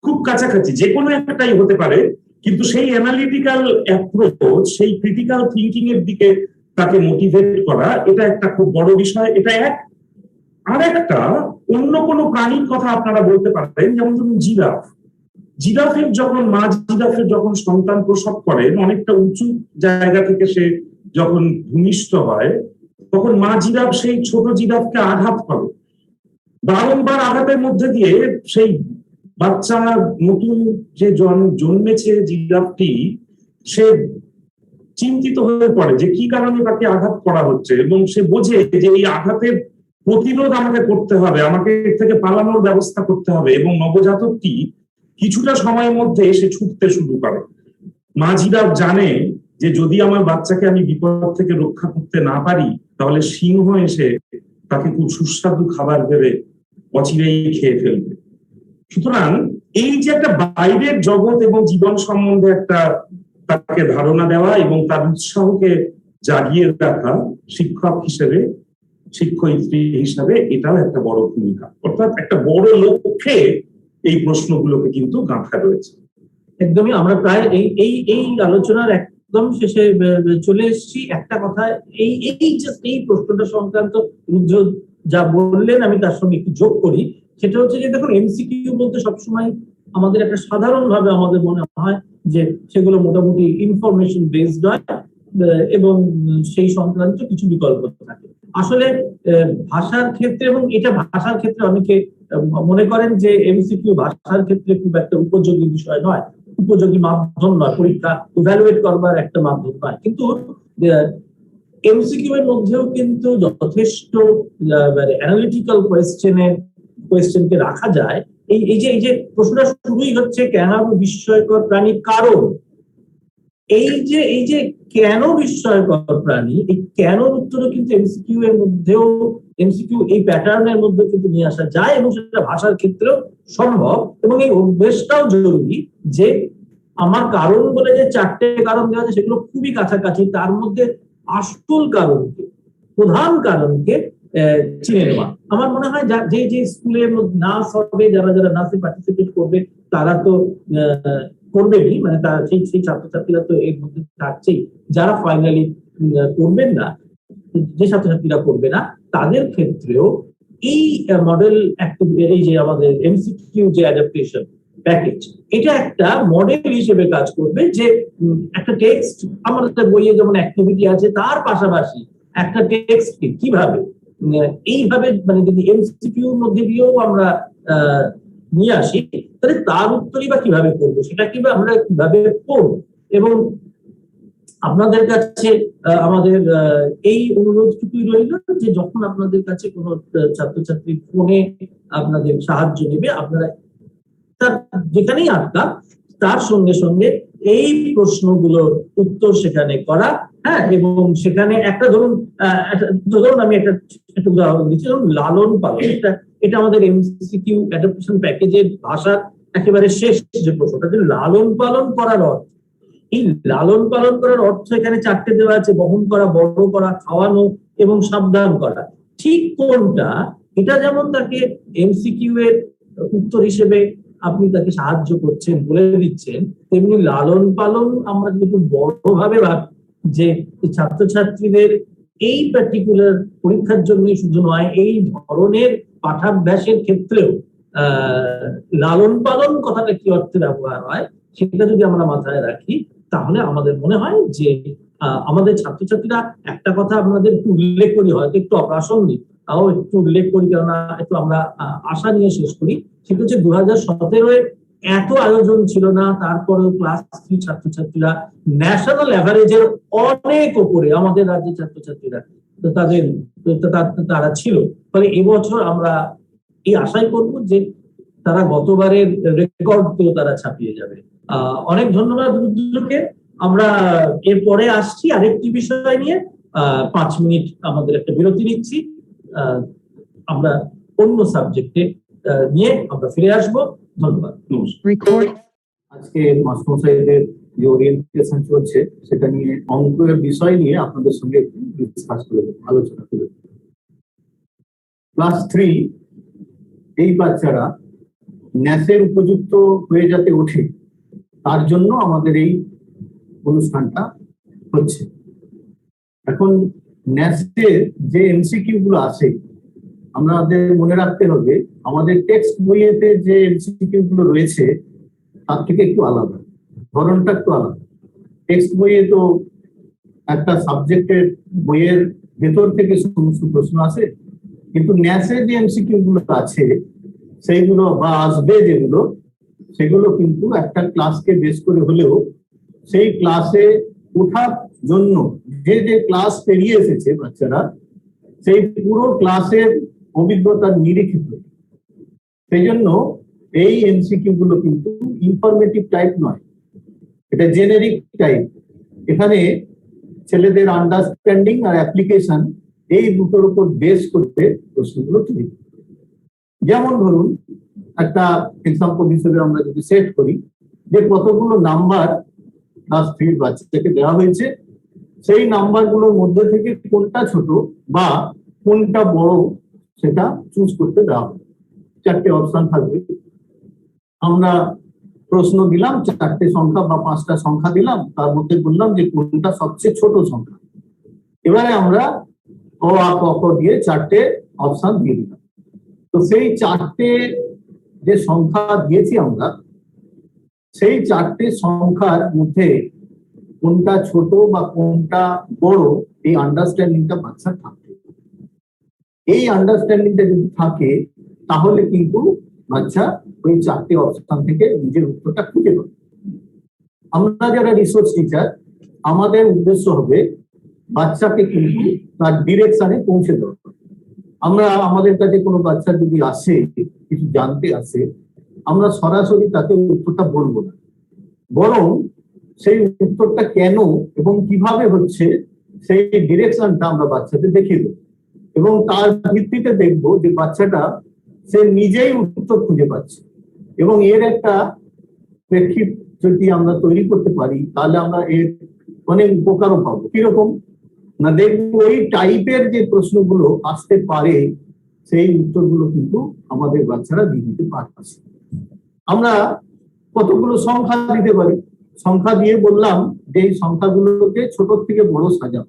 খুব কাছাকাছি, যে কোনো একটাই হতে পারে, কিন্তু সেই অ্যানালিটিক্যাল অ্যাপ্রোচ, সেই ক্রিটিক্যাল থিঙ্কিং এর দিকে তাকে মোটিভেট করা, এটা একটা খুব বড় বিষয়। এটা এক। আর একটা অন্য কোনো প্রাণীর কথা আপনারা বলতে পারেন, যেমন ধরুন জিরাফ। জিরাফের যখন সন্তান প্রসব করেন, অনেকটা উঁচু জায়গা থেকে সে যখন ভূমিষ্ঠ হয়, তখন মা জিরাফ সেই ছোট জিরাফকে আঘাত করে। বারংবার আঘাতের মধ্যে দিয়ে সেই বাচ্চা, নতুন যে জন্মেছে জিরাফটি, সে চিন্তিত হয়ে পড়ে যে কি কারণে তাকে আঘাত করা হচ্ছে, এবং সে বোঝে যে এই আঘাতের প্রতিরোধ আমাকে করতে হবে, আমাকে এর থেকে পালানোর ব্যবস্থা করতে হবে, এবং নবজাতকটি কিছুটা সময়ের মধ্যে সে ছুটতে শুরু করে। মা জিরাফ জানে যে যদি আমার বাচ্চাকে আমি বিপদ থেকে রক্ষা করতে না পারি, তাহলে সিংহ এসে তাকে খুব সুস্বাদু খাবার ভেবে অচিরেই খেয়ে ফেলবে। সুতরাং এই যে একটা বাইরের জগৎ এবং জীবন সম্বন্ধে একটা তাকে ধারণা দেওয়া এবং তার উৎসাহকে জাগিয়ে রাখা, শিক্ষক হিসেবে, শিক্ষয়িত্রী হিসাবে, এটাও একটা বড় ভূমিকা। অর্থাৎ একটা বড় লক্ষ্যে এই প্রশ্নগুলোকে কিন্তু গাঁথা রয়েছে। একদমই। আমরা প্রায় এই আলোচনার একদম শেষে চলে এসেছি। একটা কথা, এই প্রশ্নটা সংক্রান্ত রুদ্র যা বললেন, আমি তার সঙ্গে একটু যোগ করি। সেটা হচ্ছে যে দেখুন, এমসিকিউ বলতে সবসময় আমাদের একটা সাধারণ ভাবে আমাদের মনে হয় যে সেগুলো মোটামুটি ইনফরমেশন বেসড হয় এবং সেই সংক্রান্ত কিছু বিকল্প থাকে। আসলে ভাষার ক্ষেত্রে, এবং এটা ভাষার ক্ষেত্রে অনেকে মনে করেন যে এমসিকিউ ভাষার ক্ষেত্রে খুব একটা উপযোগী বিষয় নয়, উপযোগী মাধ্যম নয়, পরীক্ষা ইভ্যালুয়েট করবার একটা মাধ্যম নয়। কিন্তু এমসিকিউ এর মধ্যেও কিন্তু যথেষ্ট অ্যানালিটিক্যাল কোয়েশ্চেনকে রাখা যায়। এই যে প্রশ্নটা শুরুই হচ্ছে ক্যাঙ্গারু বিস্ময়কর প্রাণীর কারণ। এই যে কেন বিস্ময়কর প্রাণী, এই কেন উত্তরও কিন্তু এমসিকিউ এর মধ্যেও, এমসিকিউ এই প্যাটার্নের মধ্যে কিন্তু নিয়ে আসা যায়, এবং সেটা ভাষার ক্ষেত্রেও সম্ভব। এবং এই অভ্যেসটাও জরুরি যে আমার কারণ বলে যে 4টে কারণ দেওয়া আছে, সেগুলো খুবই কাছাকাছি। তার মধ্যে আসল কারণকে, প্রধান কারণকে চিনে নেওয়া। আমার মনে হয় যে স্কুলের নার্স হবে, যারা নার্সে পার্টিসিপেট করবে, তারা তো করবেনই, মানে তারা সেই ছাত্রছাত্রীরা তো এর মধ্যে থাকছেই। যারা ফাইনালি করবেন না, যে ছাত্রছাত্রীরা করবে না, তাদের ক্ষেত্রেও এই মডেল এই যে আমাদের এমসিকিউ যে অ্যাডাপ্টেশন প্যাকেজ, এটা একটা মডেল হিসেবে কাজ করবে যে একটা টেক্সট আমাদের বইয়ে যেমন অ্যাক্টিভিটি আছে তার পাশাপাশি একটা টেক্সটকে কিভাবে এইভাবে মানে যদি এমসিকিউর মধ্যে দিয়েও আমরা নিয়ে আসি, তাহলে তার উত্তরই বা কিভাবে করবো, সেটা আমরা কিভাবে করবো। এবং আপনাদের কাছে আমাদের এই অনুরোধটুকুই রইল যে যখন আপনাদের কাছে কোনো ছাত্রছাত্রী ফোনে আপনাদের সাহায্য নেবে, আপনারা তার যেখানেই আটকা তার সঙ্গে সঙ্গে এই প্রশ্নগুলোর উত্তর সেখানে করা, হ্যাঁ। এবং সেখানে একটা ধরুন আমি একটা উদাহরণ দিচ্ছি, ধরুন লালন পালন, এটা আমাদের এমসিকিউ অ্যাডাপ্টেশন প্যাকেজের ভাষার একেবারে শেষ যে প্রশ্নটা, যে লালন পালন করার অর্থ। এই লালন পালন করার অর্থ এখানে 4টে দেওয়া আছে: বহন করা, বড় করা, খাওয়ানো এবং সাবধান করা। ঠিক কোনটা, এটা যেমন তাকে এমসিকিউ এর উত্তর হিসেবে আপনি তাকে সাহায্য করছেন, বলে দিচ্ছেন, তেমনি লালন পালন আমরা যদি বড়ভাবে ভাবি যে ছাত্রছাত্রীদের এই পার্টিকুলার পরীক্ষার জন্য শুধু নয়, এই ধরনের পাঠাভ্যাসের ক্ষেত্রেও লালন পালন কথাটা কি অর্থে ব্যবহার হয় সেটা যদি আমরা মাথায় রাখি, তাহলে আমাদের মনে হয় যে আমাদের ছাত্রছাত্রীরা একটা কথা আপনাদের একটু উল্লেখ করি, হয়তো একটু অপ্রাসঙ্গিক, তাও একটু উল্লেখ করি, কেননা একটু আমরা আশা নিয়ে শেষ করি। সেটা হচ্ছে 2017 এত আয়োজন ছিল না, তারপরেও ক্লাস 3 ছাত্রছাত্রীরা ন্যাশনাল অ্যাভারেজের অনেক উপরে আমাদের রাজ্যের ছাত্রছাত্রীরা তারা ছিল। ফলে এবছর আমরা এই আশাই করব যে তারা গতবারের রেকর্ডকেও তারা ছাপিয়ে যাবে। অনেক ধন্যবাদ রুদ্রকে। আমরা এরপরে আসছি আরেকটি বিষয় নিয়ে। 5 মিনিট আমাদের একটা বিরতি নিচ্ছি, আমরা অন্য সাবজেক্টে নিয়ে আমরা ফিরে আসবো। ধন্যবাদ। আজকে মাস্টারমশাইদের যে ওরিয়েন্টেশন চলছে সেটা নিয়ে অঙ্কের বিষয় নিয়ে আপনাদের সঙ্গে ডিসকাস করে আলোচনা করে। ক্লাস 3 এই বাচ্চারা ন্যাসের উপযুক্ত হয়ে যাতে ওঠে, তার জন্য আমাদের এই অনুষ্ঠানটা হচ্ছে। এখন ন্যাসের যে এমসিকিউ গুলো আছে আমাদের মনে রাখতে হবে, আমাদের টেক্সট বইয়েতে যে এমসিকিউ গুলো রয়েছে তার থেকে একটু আলাদা, ধরনটা একটু আলাদা। টেক্সট বইয়ে তো একটা সাবজেক্টের বইয়ের ভেতর থেকে সমস্ত প্রশ্ন আসে, কিন্তু ন্যাসে যে এমসিকিউ গুলো আছে সেইগুলো বা আসবে যেগুলো, সেগুলো কিন্তু একটা ক্লাসকে বেস করে হলেও সেই ক্লাসে ওঠার জন্য যে যে ক্লাস পেরিয়ে এসেছে বাচ্চারা, সেই পুরো ক্লাসের অভিজ্ঞতার নিরীক্ষিত। সেই জন্য এই এমসিকিউ গুলো কিন্তু ইনফরমেটিভ টাইপ নয়, এটা জেনেরিক টাইপ। এখানে ছেলেদের আন্ডারস্ট্যান্ডিং আর অ্যাপ্লিকেশন এই দুটোর উপর বেস করতে প্রশ্নগুলো তৈরি। যেমন ধরুন একটা এক্সাম্পল হিসেবে আমরা যদি সেট করি যে কতগুলো নাম্বার ক্লাস 3 বাচ্চাকে দেওয়া হয়েছে, সেই নাম্বারগুলোর মধ্যে থেকে কোনটা ছোট বা কোনটা বড় সেটা চুজ করতে দেওয়া হবে। 4টে অপশন থাকবে। আমরা প্রশ্ন দিলাম, 4টে সংখ্যা বা 5টা সংখ্যা দিলাম, তার মধ্যে বললাম যে কোনটা সবচেয়ে ছোট সংখ্যা। এবারে আমরা ক আ ক খ দিয়ে 4টে অপশন দিয়ে দিলাম। তো সেই 4টে যে সংখ্যা দিয়েছি আমরা, সেই 4টে সংখ্যার মধ্যে কোনটা ছোট বা কোনটা বড়, এই আন্ডারস্ট্যান্ডিংটা বাচ্চার থাকবে। এই আন্ডারস্ট্যান্ডিংটা যদি থাকে তাহলে কিন্তু বাচ্চা ওই 4টে অপশন থেকে নিজের উত্তরটা খুঁজে পাবে। আমরা যারা রিসোর্স টিচার, আমাদের উদ্দেশ্য হবে বাচ্চাকে কিন্তু তার ডিরেকশনে পৌঁছে দেওয়া। আমরা আমাদের কাছে কোনো বাচ্চা যদি আসে, কিছু জানতে আসে, আমরা সরাসরি তাকে উত্তরটা বলবো না, বরং সেই উত্তরটা কেন এবং কিভাবে হচ্ছে সেই ডিরেকশনটা আমরা বাচ্চাদের দেখিয়ে দেবো। এবং তার ভিত্তিতে দেখবো যে বাচ্চাটা সে নিজেই উত্তর খুঁজে পাচ্ছে। এবং এর একটা প্রেক্ষিত যদি আমরা তৈরি করতে পারি, তাহলে আমরা এর অনেক উপকারও পাবো। কিরকম না, দেখবো ওই টাইপের যে প্রশ্নগুলো আসতে পারে সেই উত্তরগুলো কিন্তু আমাদের বাচ্চারা দিয়ে দিতে পারছে। আমরা কতগুলো সংখ্যা দিতে পারি, সংখ্যা দিয়ে বললাম যে এই সংখ্যাগুলোকে ছোট থেকে বড় সাজাও,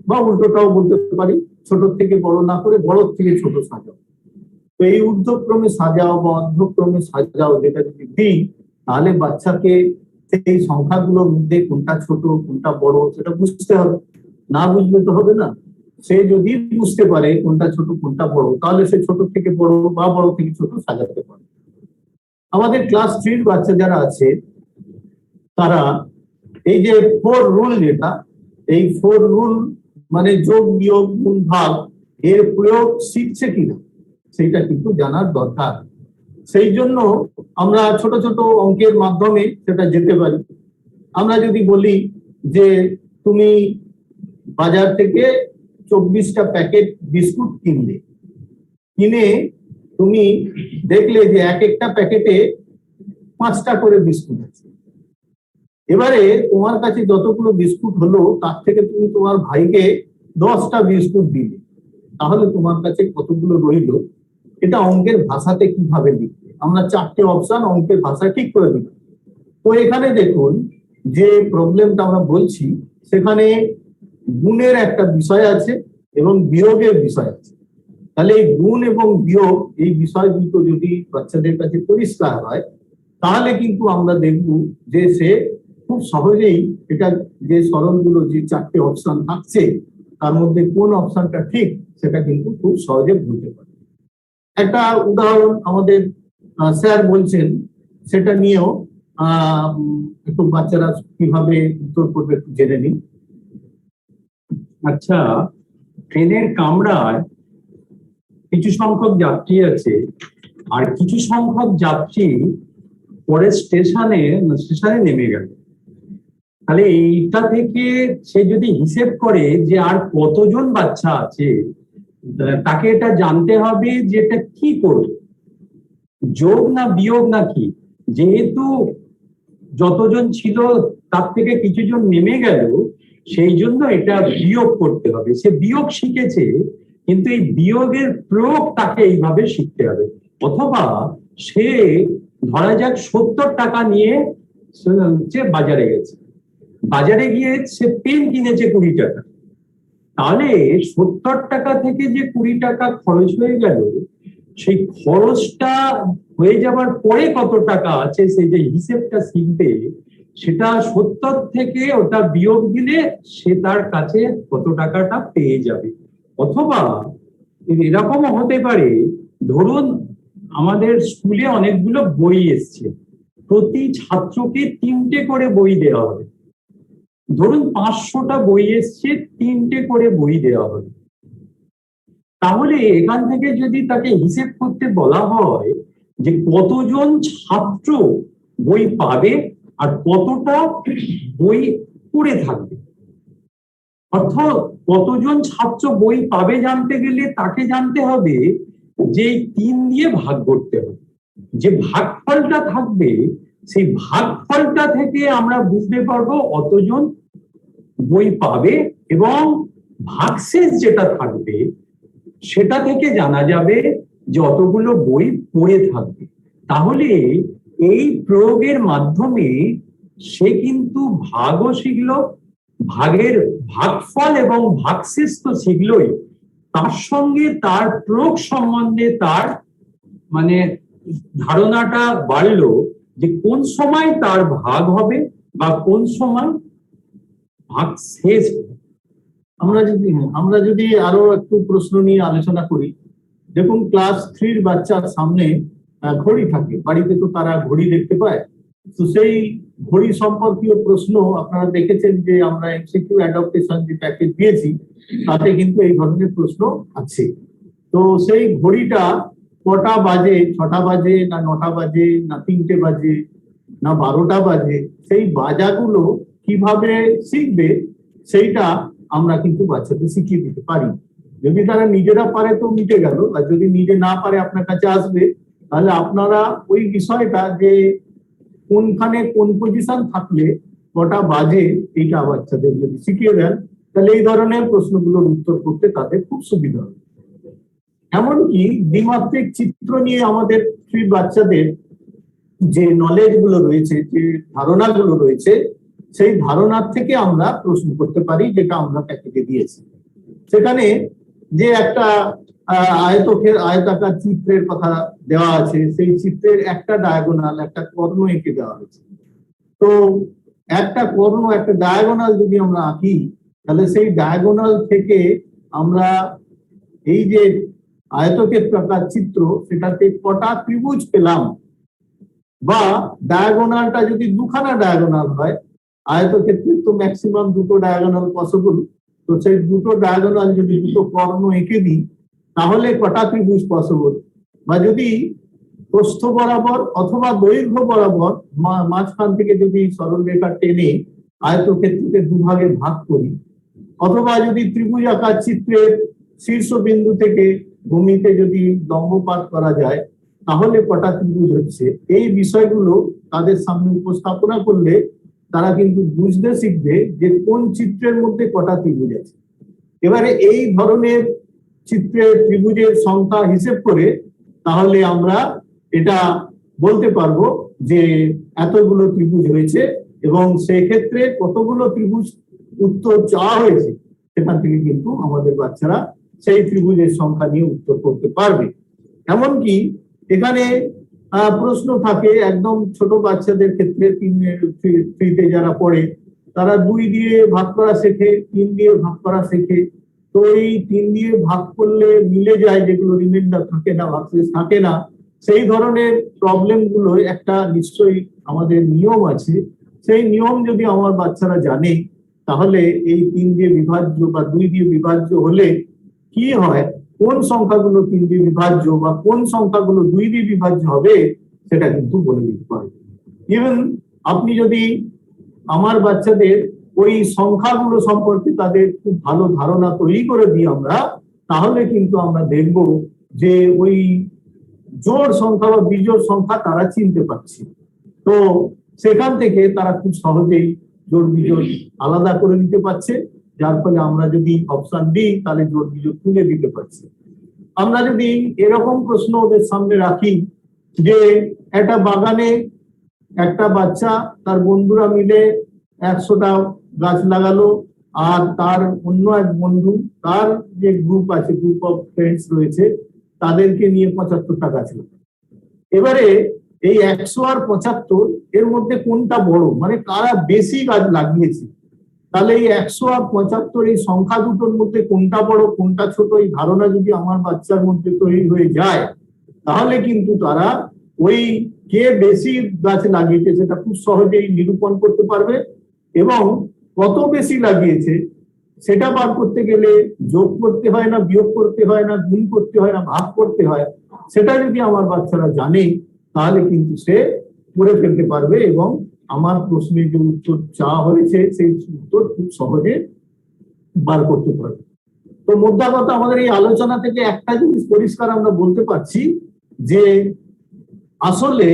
বা উল্টোটাও বলতে পারি, ছোট থেকে বড় না করে বড় থেকে ছোট সাজাও। এই ঊর্ধ্বক্রমে সাজাও বা অর্ধক্রমে সাজাও যেটা যদি দিই, তাহলে বাচ্চাকে সেই সংখ্যাগুলোর মধ্যে কোনটা ছোট কোনটা বড় সেটা বুঝতে হবে। না বুঝলে তো হবে না। সে যদি বুঝতে পারে কোনটা ছোট কোনটা বড়, তাহলে সে ছোট থেকে বড় বা বড় থেকে ছোট সাজাতে পারে। আমাদের ক্লাস 3 বাচ্চা যারা আছে তারা এই যে 4 রুল, যেটা এই 4 রুল মানে যোগ বিয়োগ গুণ ভাগ এর প্রয়োগ শিখছে কিনা সেটা কিন্তু জানার দরকার। সেই জন্য আমরা ছোট ছোট অঙ্কের মাধ্যমে সেটা যেতে পারি। আমরা যদি বলি যে তুমি বাজার থেকে 24টা প্যাকেট বিস্কুট কিনলে, কিনে তুমি দেখলে যে এক একটা প্যাকেটে 5টা করে বিস্কুট আছে। এবারে তোমার কাছে যতগুলো বিস্কুট হলো তার থেকে তুমি তোমার ভাইকে 10টা বিস্কুট দিলে, তাহলে তোমার কাছে কতগুলো রইলো? এটা অঙ্কের ভাষাতে কিভাবে লিখবে? আমরা 4টে অপশন অঙ্কের ভাষায় ঠিক করে দিলাম। তো এখানে দেখুন যে প্রবলেমটা আমরা বলছি, সেখানে গুণের একটা বিষয় আছে এবং বিয়োগের বিষয় আছে। তাহলে এই গুণ এবং বিয়োগ এই বিষয় দুটো যদি বাচ্চাদের কাছে পরিষ্কার হয়, তাহলে কিন্তু আমরা দেখব যে সে খুব সহজেই এটা যে সরলগুলো যে 4টে অপশন থাকছে তার মধ্যে কোন অপশনটা ঠিক সেটা কিন্তু খুব সহজে বুঝতে পারে। একটা উদাহরণ আমাদের স্যার বলছেন, সেটা নিয়েও একটু বাচ্চারা কিভাবে উত্তর করবে একটু জেনে নিন। আচ্ছা, ট্রেনের কামরায় কিছু সংখ্যক যাত্রী আছে, আর কিছু সংখ্যক যাত্রী পরে স্টেশনে নেমে গেল। তাহলে এইটা থেকে সে যদি হিসেব করে যে আর কতজন বাচ্চা আছে, তাকে এটা জানতে হবে যে এটা কি করবে, যোগ না বিয়োগ না কি। যেহেতু যতজন ছিল তার থেকে কিছুজন নেমে গেল, সেই জন্য এটা বিয়োগ করতে হবে। সে বিয়োগ শিখেছে, কিন্তু এই বিয়োগের প্রয়োগ তাকে এইভাবে শিখতে হবে। অথবা সে ধরা যাক 70 টাকা নিয়ে বাজারে গেছে, বাজারে গিয়ে সে পেন কিনেছে 20 টাকা। তাহলে 70 টাকা থেকে যে 20 টাকা খরচ হয়ে গেল, সেই খরচটা হয়ে যাবার পরে কত টাকা আছে সেই যে হিসেবটা শিখবে, সেটা 70 থেকে ওটা বিয়োগ দিলে সে তার কাছে কত টাকাটা পেয়ে যাবে। অথবা এরকমও হতে পারে, ধরুন আমাদের স্কুলে অনেকগুলো বই এসছে, প্রতি ছাত্রকে 3টে করে বই দেওয়া হবে। ধরুন 500টা বই এসছে, 3টে করে বই দেওয়া হবে। তাহলে এখান থেকে যদি তাকে হিসেব করতে বলা হয় যে কতজন ছাত্র বই পাবে আর কতটা বই পড়ে থাকবে, অর্থাৎ কতজন ছাত্র বই পাবে জানতে গেলে তাকে জানতে হবে যে 3 দিয়ে ভাগ করতে হবে। যে ভাগফলটা থাকবে সেই ভাগফলটা থেকে আমরা বুঝতে পারবো অতজন বই পাবে, এবং ভাগশেষ যেটা থাকবে সেটা থেকে জানা যাবে যে অতগুলো বই পড়ে থাকবে। তাহলে এই প্রয়োগের মাধ্যমে সে কিন্তু ভাগও শিখলো, ভাগের ভাগফল এবং ভাগশেষ তো শিখলোই, তার সঙ্গে তার প্রয়োগ সম্বন্ধে তার মানে ধারণাটা বাড়লো যে কোন সময় তার ভাগ হবে বা কোন সময় ভাগ শেষ হবে। আমরা যদি আরো একটু প্রশ্ন নিয়ে আলোচনা করি, দেখুন ক্লাস 3 বাচ্চার সামনে ঘড়ি থাকে, বাড়িতে তো তারা ঘড়ি দেখতে পায়। তো সেই ঘড়ি সম্পর্কীয় প্রশ্ন আপনারা দেখেছেন যে আমরা এমসিকিউ অ্যাডাপ্টেশন যে প্যাকেজ দিয়েছি তাতে কিন্তু এই ধরনের প্রশ্ন আছে। তো সেই ঘড়িটা কটা বাজে, 6টা বাজে না 9টা বাজে না 3টে বাজে না 12টা বাজে, সেই বাজাগুলো কিভাবে শিখবে সেইটা আমরা কিন্তু বাচ্চাদের শিখিয়ে দিতে পারি। যদি তারা নিজেরা পারে তো মিটে গেল, আর যদি নিজে না পারে আপনার কাছে আসবে, তাহলে আপনারা ওই বিষয়টা যে কোনখানে কোন পজিশন থাকলে কটা বাজে এইটা বাচ্চাদের যদি শিখিয়ে দেন, তাহলে এই ধরনের প্রশ্নগুলোর উত্তর করতে তাদের খুব সুবিধা হবে। এমনকি দ্বিমাত্রিক চিত্র নিয়ে আমাদের বাচ্চাদের যে নলেজ গুলো রয়েছে, যে ধারণাগুলো রয়েছে, সেই ধারণার থেকে আমরা প্রশ্ন করতে পারি, যেটা আমরা প্যাকেজে দিয়েছি। সেখানে যে একটা আয়তাকার চিত্রের কথা দেওয়া আছে, সেই চিত্রের একটা ডায়াগোনাল, একটা কর্ণ এঁকে দেওয়া হয়েছে। তো একটা কর্ণ, একটা ডায়াগোনাল যদি আমরা আঁকি, তাহলে সেই ডায়াগোনাল থেকে আমরা এই যে আয়তক্ষেত্রাকার চিত্র, সেটাতে কটা ত্রিভুজ পেলাম, বা ডায়াগোনালটা যদি দুখানা ডায়াগোনাল হয়, আয়তক্ষেত্রের তো ম্যাক্সিমাম দুটো ডায়াগোনাল পসিবল, তো সেই দুটো ডায়াগোনাল যদি দুটো কর্ণ এঁকে দিই, তাহলে কটা ত্রিভুজ পসিবল, বা যদি প্রস্থ বরাবর অথবা দৈর্ঘ্য বরাবর মাঝখান থেকে যদি সরলরেখা টেনে আয়তক্ষেত্রকে দুভাগে ভাগ করি, অথবা যদি ত্রিভুজ আকার চিত্রের শীর্ষবিন্দু থেকে ভূমিতে যদি লম্বপাত করা যায়, তাহলে কটা ত্রিভুজ হচ্ছে, এই বিষয়গুলো তাদের সামনে উপস্থাপনা করলে তারা কিন্তু বুঝতে শিখবে যে কোন চিত্রের মধ্যে কটা ত্রিভুজ আছে। এবারে এই ধরনের চিত্রের ত্রিভুজের সংখ্যা হিসেব করে তাহলে আমরা এটা বলতে পারবো যে এতগুলো ত্রিভুজ হয়েছে, এবং সেই ক্ষেত্রে কতগুলো ত্রিভুজ উত্তর চাওয়া হয়েছে, সেখান থেকে কিন্তু আমাদের বাচ্চারা সেই ত্রিভুজের সংখ্যা নিয়ে উত্তর করতে পারবে। এমনকি এখানে প্রশ্ন থাকে একদম ছোট বাচ্চাদের ক্ষেত্রে, 3 যারা পড়ে, তারা 2 দিয়ে ভাগ করা শেখে, 3 দিয়ে ভাগ করা শেখে। তো এই 3 দিয়ে ভাগ করলে মিলে যায়, যেগুলো রিমাইন্ডার থাকে না, ভাগশেষ থাকে না, সেই ধরনের প্রবলেম গুলো একটা নিশ্চয়ই আমাদের নিয়ম আছে। সেই নিয়ম যদি আমার বাচ্চারা জানে, তাহলে এই 3 দিয়ে বিভাজ্য বা 2 দিয়ে বিভাজ্য হলে কি হয়, কোন সংখ্যাগুলো 3 দিয়ে বিভাজ্য বা কোন সংখ্যাগুলো 2 দিয়ে বিভাজ্য হবে, সেটা কিন্তু বলে দিতে পারবে। ইভেন আপনি যদি আমার বাচ্চাদের ওই সংখ্যাগুলো সম্পর্কে তাদের খুব ভালো ধারণা তৈরি করে দিই আমরা, তাহলে কিন্তু আমরা দেখব যে ওই জোড় সংখ্যা বা বিজোড় সংখ্যা তারা চিনতে পারছে। তো সেখান থেকে তারা খুব সহজেই জোড় বিজোড় আলাদা করে দিতে পারছে, যার ফলে আমরা যদি অপশন দিই তাহলে জোড় বিজোড় তুলে দিতে পারছি। আমরা যদি এরকম প্রশ্ন ওদের সামনে রাখি যে একটা বাগানে একটা বাচ্চা তার বন্ধুরা মিলে 100টা গাছ লাগালো, আর তার অন্য এক বন্ধু, তার যে গ্রুপ আছে, গ্রুপ অফ ফ্রেন্ডস রয়েছে, তাদেরকে নিয়ে 75টা গাছ লাগালো। এবারে এই 100 আর 75 এর মধ্যে কোনটা বড়, মানে কারা বেশি গাছ লাগিয়েছে, তাহলে এই 100 আর 75 এই সংখ্যা দুটোর মধ্যে কোনটা বড় কোনটা ছোট, এই ধারণা যদি আমার বাচ্চার মধ্যে তৈরি হয়ে যায়, তাহলে কিন্তু তারা ওই কে বেশি গাছ লাগিয়েছে সেটা খুব সহজেই নিরূপণ করতে পারবে। এবং কত বেশি লাগিয়েছে সেটা বার করতে গেলে যোগ করতে হয় না, বিয়োগ করতে হয় না, গুণ করতে হয় না, ভাগ করতে হয়, সেটা যদি আমার বাচ্চারা জানে, তাহলে কিন্তু সে করে ফেলতে পারবে, এবং আমার প্রশ্নের যে উত্তর চাওয়া হয়েছে সেই উত্তর খুব সহজে বার করতে পারবে। তো মোদ্দা কথা, আমাদের এই আলোচনা থেকে একটা জিনিস পরিষ্কার আমরা বলতে পারছি যে আসলে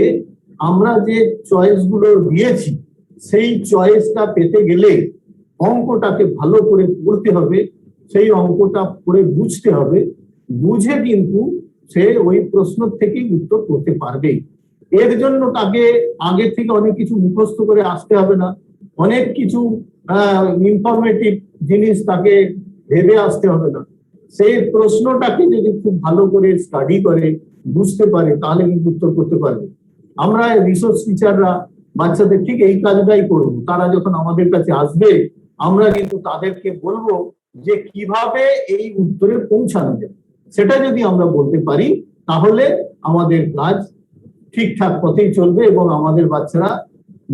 আমরা যে চয়েস গুলো দিয়েছি, সেই চয়েসটা পেতে গেলে অঙ্কটাকে ভালো করে পড়তে হবে, সেই অঙ্কটা পড়ে বুঝতে হবে, বুঝে কিন্তু সে ওই প্রশ্ন থেকেই উত্তর করতে পারবে। এর জন্য তাকে আগে থেকে অনেক কিছু মুখস্থ করে আসতে হবে না, অনেক কিছু ইনফরমেটিভ জিনিস তাকে ভেবে আসতে হবে না। সেই প্রশ্নটাকে যদি খুব ভালো করে স্টাডি করে বুঝতে পারে, তাহলে কিন্তু উত্তর করতে পারবে। আমরা রিসোর্স টিচাররা বাচ্চাদের ঠিক এই কাজটাই করব। তারা যখন আমাদের কাছে আসবে, আমরা কিন্তু তাদেরকে বলবো যে কিভাবে এই উত্তরে পৌঁছানো যায়। সেটা যদি আমরা বলতে পারি, তাহলে আমাদের কাজ ঠিকঠাক পথেই চলবে, এবং আমাদের বাচ্চারা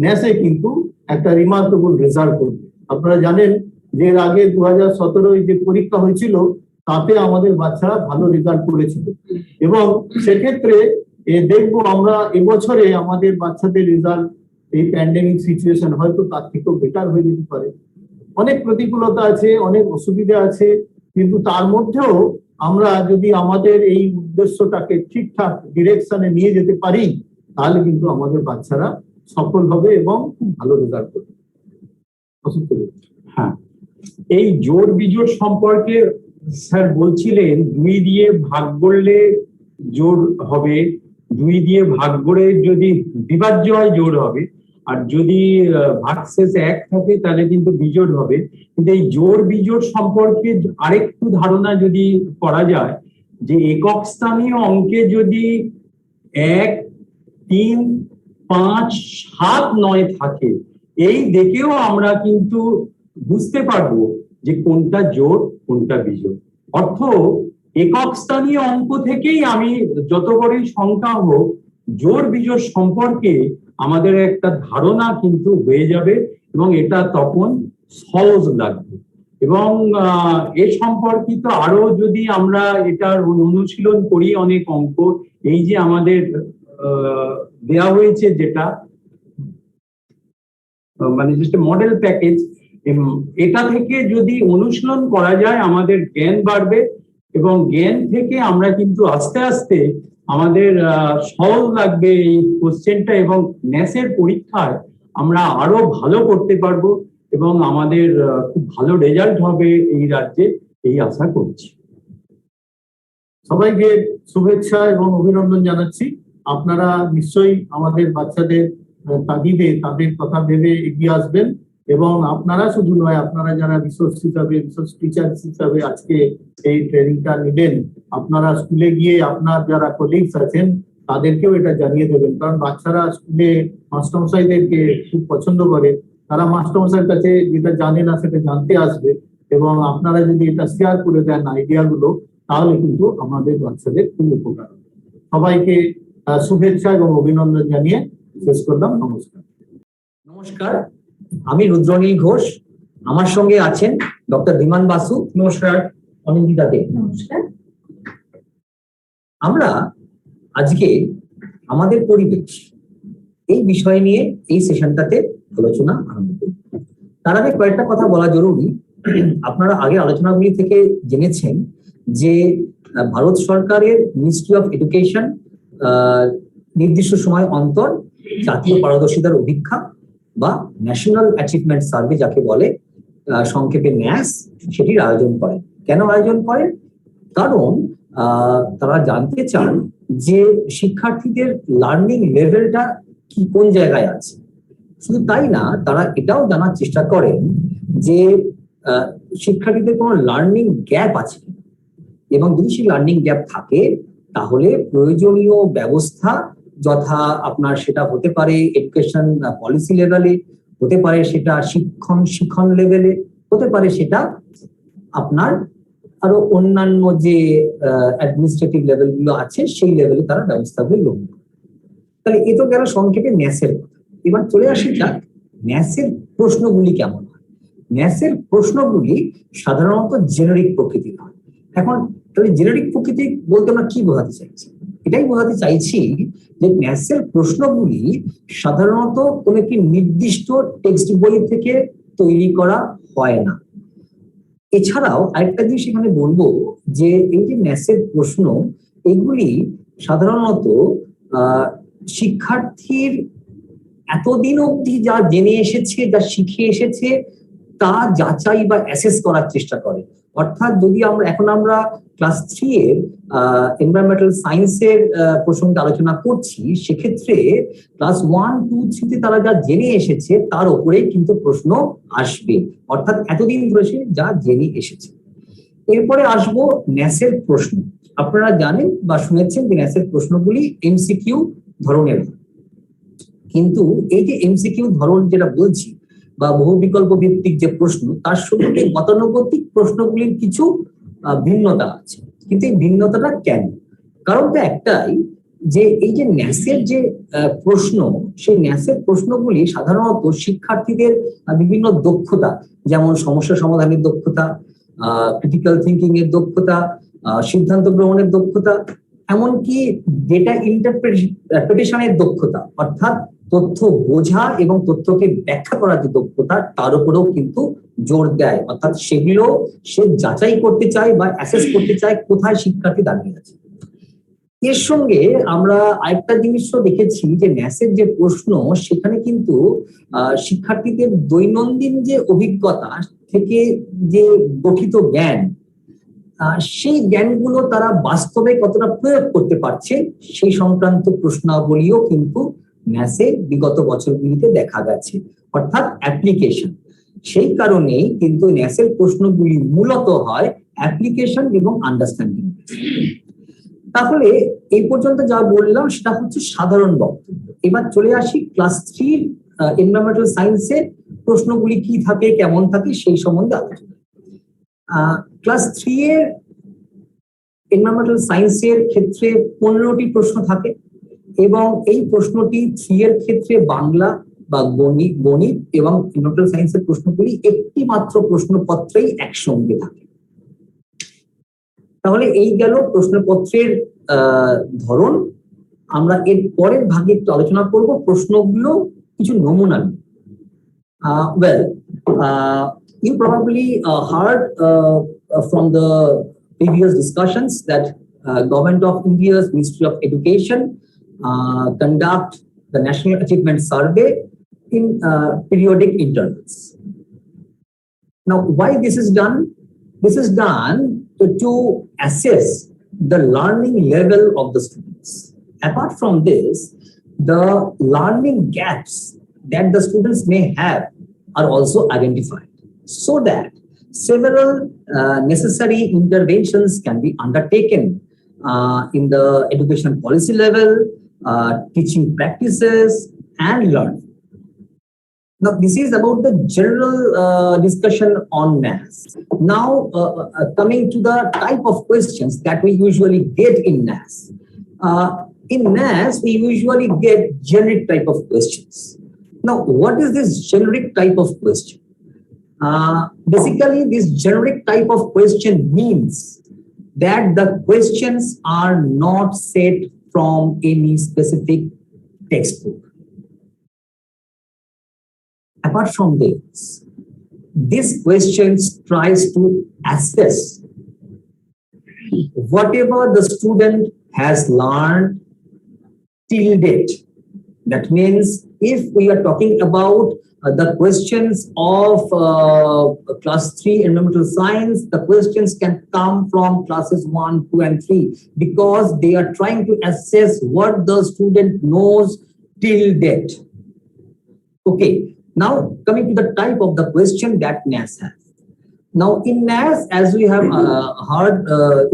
ন্যাসে কিন্তু একটা রিমার্কেবল রেজাল্ট করবে। আপনারা জানেন যে এর আগে 2017 যে পরীক্ষা হয়েছিল, তাতে আমাদের বাচ্চারা ভালো রেজাল্ট করেছিল, এবং সেক্ষেত্রে দেখবো আমরা এবছরে আমাদের বাচ্চাদের রেজাল্ট এই প্যান্ডেমিক সিচুয়েশন হয়তো তার থেকেও বেটার হয়ে যেতে পারে। অনেক প্রতিকূলতা আছে, অনেক অসুবিধা আছে, কিন্তু তার মধ্যেও আমরা যদি আমাদের এই উদ্দেশ্যটাকে ঠিকঠাক ডিরেকশনে নিয়ে যেতে পারি, তাহলে কিন্তু আমাদের বাচ্চারা সফল হবে এবং খুব ভালো রেজাল্ট করবে। হ্যাঁ, এই জোড় বিজোড় সম্পর্কে স্যার বলছিলেন 2 দিয়ে ভাগ করলে জোড় হবে, 2 দিয়ে ভাগ করে যদি বিভাজ্য হয় জোড় হবে, আর যদি ভাগশেষ 1 থাকে তাহলে কিন্তু বিজোড় হবে। কিন্তু এই জোড় বিজোড় সম্পর্কে আরেকটু ধারণা যদি করা যায়, যে একক স্থানীয় অঙ্কে যদি 1, 3, 5, 7, 9 থাকে, এই দেখেও আমরা কিন্তু বুঝতে পারবো যে কোনটা জোড় কোনটা বিজোড়। অর্থ একক স্থানীয় অঙ্ক থেকেই আমি যত বড়ই সংখ্যা হোক জোড় বিজোড় সম্পর্কে আমাদের একটা ধারণা কিন্তু হয়ে যাবে এবং এটা তখন সহজ লাগবে। এবং এ সম্পর্কিত আরো যদি আমরা এটার অনুশীলন করি অনেক অঙ্ক, এই যে আমাদের দেয়া হয়েছে যেটা মানে যেটা মডেল প্যাকেজ, এটা থেকে যদি অনুশীলন করা যায় আমাদের জ্ঞান বাড়বে এবং জ্ঞান থেকে আমরা কিন্তু আস্তে আস্তে আমাদের সহজ লাগবে এই কোশ্চেনটা এবং ন্যাসের পরীক্ষায় আমরা আরো ভালো করতে পারবো এবং আমাদের খুব ভালো রেজাল্ট হবে এই রাজ্যে, এই আশা করছি। সবাইকে শুভেচ্ছা এবং অভিনন্দন জানাচ্ছি। আপনারা নিশ্চয়ই আমাদের বাচ্চাদের তাগিদে তাদের কথা ভেবে এগিয়ে আসবেন এবং আপনারা শুধু নয়, আপনারা যারা রিসোর্স হিসাবে রিসোর্স টিচার হিসাবে আজকে এই ট্রেনিংটা নেবেন, আপনারা স্কুলে গিয়ে আপনার যারা কলিগস আছেন তাদেরকেও এটা জানিয়ে দেবেন। কারণ বাচ্চারা স্কুলে মাস্টারমশাইদেরকে খুব পছন্দ করে, তারা মাস্টারমশাইয়ের কাছে যেটা জানে না সেটা জানতে আসবে এবং আপনারা যদি এটা শেয়ার করে দেন আইডিয়া গুলো, তাহলে কিন্তু আমাদের বাচ্চাদের খুব উপকার হবে। সবাইকে শুভেচ্ছা এবং অভিনন্দন জানিয়ে শেষ করলাম। নমস্কার। নমস্কার, আমি রুদ্রনীল ঘোষ। আমার সঙ্গে আছেন ডক্টর বিমান বাসু। নমস্কার। অনিন্দিতা দে। নমস্কার। আমরা আজকে আমাদের পরিবেশ এই বিষয় নিয়ে এই সেশনটাতে আলোচনা আরম্ভ করব। তার আগে কয়েকটা কথা বলা জরুরি। আপনারা আগে আলোচনাগুলি থেকে জেনেছেন যে ভারত সরকারের মিনিস্ট্রি অফ এডুকেশন নির্দিষ্ট সময় অন্তর জাতীয় পারদর্শিতার অভিক্ষা বা ন্যাশনাল অ্যাচিভমেন্ট সার্ভে যাকে বলে সংক্ষেপে ন্যাস, সেটির আয়োজন করেন। কেন আয়োজন করেন? কারণ তারা জানতে চান যে শিক্ষার্থীদের লার্নিং লেভেলটা কি কোন জায়গায় আছে। শুধু তাই না, তারা এটাও জানার চেষ্টা করেন যে শিক্ষার্থীদের কোনো লার্নিং গ্যাপ আছে এবং যদি সেই লার্নিং গ্যাপ থাকে তাহলে প্রয়োজনীয় ব্যবস্থা যথা আপনার সেটা হতে পারে এডুকেশন পলিসি লেভেলে, হতে পারে সেটা শিক্ষণ লেভেলে, হতে পারে সেটা আপনার আরো অন্যান্য যে অ্যাডমিনিস্ট্রেটিভ লেভেল গুলো আছে সেই লেভেলে তারা ব্যবস্থাগুলো গ্রহণ করে। তাহলে এ তো গেল সংক্ষেপে ন্যাসের কথা। এবার চলে আসি যাক ন্যাসের প্রশ্নগুলি কেমন হয়। ন্যাসের প্রশ্নগুলি সাধারণত জেনারিক প্রকৃতির হয়। এখন তাহলে জেনারিক প্রকৃতি বলতে আমরা কি বোঝাতে চাইছি? এটাই বোঝাতে চাইছি যে ন্যাসের প্রশ্নগুলি সাধারণত কোনো একটি নির্দিষ্ট টেক্সট বই থেকে তৈরি করা হয় না। এছাড়াও আরেকটা জিনিস এখানে বলবো যে এই যে ন্যাসের প্রশ্ন, এগুলি সাধারণত শিক্ষার্থীর এতদিন অবধি যা জেনে এসেছে, যা শিখে এসেছে তা যাচাই বা অ্যাসেস করার চেষ্টা করে। অর্থাৎ যদি আমরা ক্লাস 3 এর এনভায়রনমেন্টাল সায়েন্সের প্রসঙ্গে আলোচনা করছি, সেক্ষেত্রে ক্লাস 1, 2, 3 তে তারা যা জেনে এসেছে তার উপরেই কিন্তু প্রশ্ন আসবে, অর্থাৎ এতদিন ধরে সে যা জেনে এসেছে। এরপরে আসবো ন্যাসের প্রশ্ন। আপনারা জানেন বা শুনেছেন যে ন্যাসের প্রশ্নগুলি এমসিকিউ ধরনের, কিন্তু এই যে এমসিকিউ ধরন যেটা বলছি বা বহু বিকল্প ভিত্তিক যে প্রশ্ন, তার সঙ্গে গতানুগতিক প্রশ্নগুলির কিছু ভিন্নতা আছে। কিন্তু এই ভিন্নতাটা কেন? কারণটা একটাই যে এই যে ন্যাসের যে প্রশ্ন, সেই ন্যাসের প্রশ্নগুলি সাধারণত শিক্ষার্থীদের বিভিন্ন দক্ষতা, যেমন সমস্যা সমাধানের দক্ষতা, ক্রিটিক্যাল থিঙ্কিং এর দক্ষতা, সিদ্ধান্ত গ্রহণের দক্ষতা, এমনকি ডেটা ইন্টারপ্রিটেশনের দক্ষতা, অর্থাৎ তথ্য বোঝা এবং তথ্যকে ব্যাখ্যা করার যে দক্ষতা, তার উপরেও কিন্তু জোর দেয়। অর্থাৎ সেগুলো সে যাচাই করতে চায় বা অ্যাসেস করতে চায় কোথায় শিক্ষার্থী দাঁড়িয়ে আছে। এর সঙ্গে আমরা আরেকটা জিনিসও দেখেছি যে ন্যাসের যে প্রশ্ন, সেখানে কিন্তু শিক্ষার্থীদের দৈনন্দিন যে অভিজ্ঞতা থেকে যে গঠিত জ্ঞান, সেই জ্ঞানগুলো তারা বাস্তবে কতটা প্রয়োগ করতে পারছে সেই সংক্রান্ত প্রশ্নাবলীও কিন্তু ন্যাসে বিগত বছরগুলিতে দেখা গেছে, অর্থাৎ অ্যাপ্লিকেশন। সেই কারণেই কিন্তু ন্যাসের প্রশ্নগুলি মূলত হয় অ্যাপ্লিকেশন এবং আন্ডারস্ট্যান্ডিং। তাহলে এই পর্যন্ত যা বললাম সেটা হচ্ছে সাধারণ বক্তব্য। এবার চলে আসি ক্লাস 3 এনভায়রনমেন্টাল সায়েন্সের প্রশ্নগুলি কি থাকে, কেমন থাকে সেই সম্বন্ধে আলোচনা। ক্লাস 3 এর এনভায়রনমেন্টাল সায়েন্সের ক্ষেত্রে 15টি প্রশ্ন থাকে এবং এই প্রশ্নটি 3 এর ক্ষেত্রে বাংলা বা গণিত এবং এনভায়রনমেন্টাল সায়েন্সের প্রশ্নগুলি একটি মাত্র প্রশ্নপত্রেই একসঙ্গে থাকে। তাহলে এই গেল প্রশ্নপত্রের ধরন। আমরা এর পরের ভাগে একটু আলোচনা করব প্রশ্নগুলো কিছু নমুনা নিয়ে। You probably heard from the previous discussions that Government of India's Ministry of Education conduct the National Achievement Survey in periodic intervals. Now, why this is done? This is done to assess the learning level of the students. Apart from this, the learning gaps that the students may have are also identified so that several necessary interventions can be undertaken in the education policy level, teaching practices, and learning. Now, this is about the general discussion on NAS. Now, coming to the type of questions that we usually get in NAS. In NAS, we usually get generic type of questions. Now, what is this generic type of question? Basically, this generic type of question means that the questions are not set from any specific textbook. Apart from this questions tries to assess whatever the student has learned till date. That means if we are talking about the questions of class 3 environmental science, the questions can come from classes 1, 2, and 3 because they are trying to assess what the student knows till date. Okay, now coming to the type of the question that NAS has. Now in NAS, as we have heard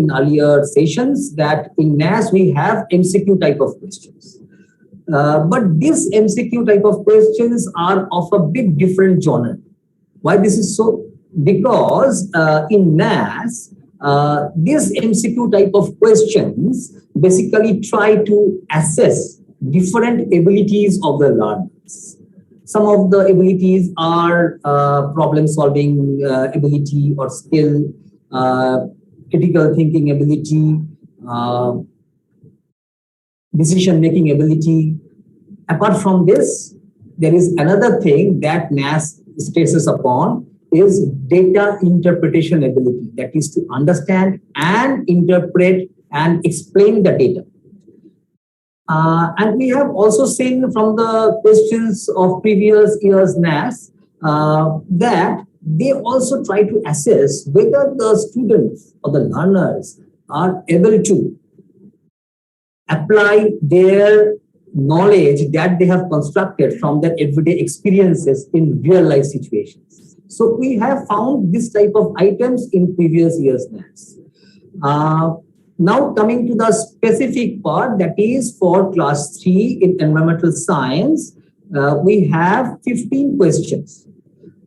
in earlier sessions, that in NAS we have MCQ type of questions. But these MCQ type of questions are of a bit different genre. Why this is so? Because in NAS, these MCQ type of questions basically try to assess different abilities of the learners. Some of the abilities are problem-solving ability or skill, critical thinking ability, decision-making ability. Apart from this, there is another thing that NAS stresses upon is data interpretation ability. That is to understand and interpret and explain the data. And we have also seen from the questions of previous years NAS that they also try to assess whether the students or the learners are able to apply their knowledge that they have constructed from their everyday experiences in real life situations. So we have found this type of items in previous years NAS. Now coming to the specific part, that is for class 3 in environmental science, we have 15 questions.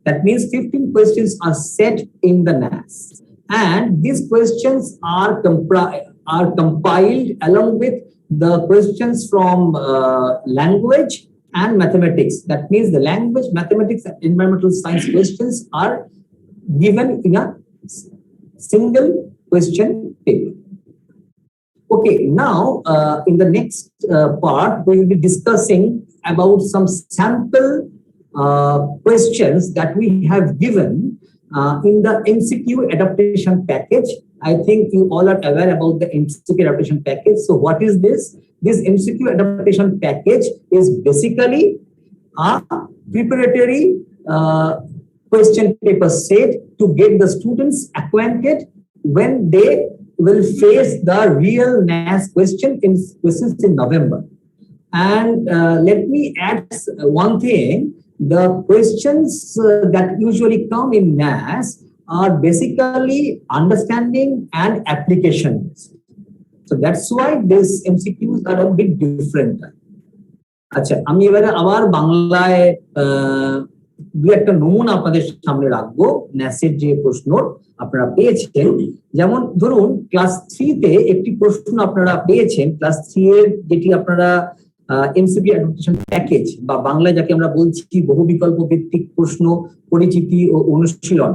That means 15 questions are set in the NAS. And these questions are compiled along with the questions from language and mathematics. That means the language, mathematics, and environmental science questions are given in a single question paper. Okay, now in the next part, we will be discussing about some sample questions that we have given in the MCQ adaptation package. I think you all are aware about the MCQ adaptation package. So what is this? This MCQ adaptation package is basically a preparatory question paper set to get the students acquainted when they will face the real NAS questions in November. And let me add one thing. The questions that usually come in NAS are basically understanding and application. So that's why these MCQs are a bit different. আচ্ছা, আমি এবারে আবার বাংলায় দু একটা নমুনা আপনাদের সামনে রাখবো ন্যাসের যে প্রশ্ন আপনারা পেয়েছেন। যেমন ধরুন ক্লাস 3 তে একটি প্রশ্ন আপনারা পেয়েছেন, ক্লাস 3 এর যেটি আপনারা এমসিকিউ অ্যাডাপ্টেশন প্যাকেজ বা বাংলায় যাকে আমরা বলছি বহু বিকল্প ভিত্তিক প্রশ্ন পরিচিতি ও অনুশীলন,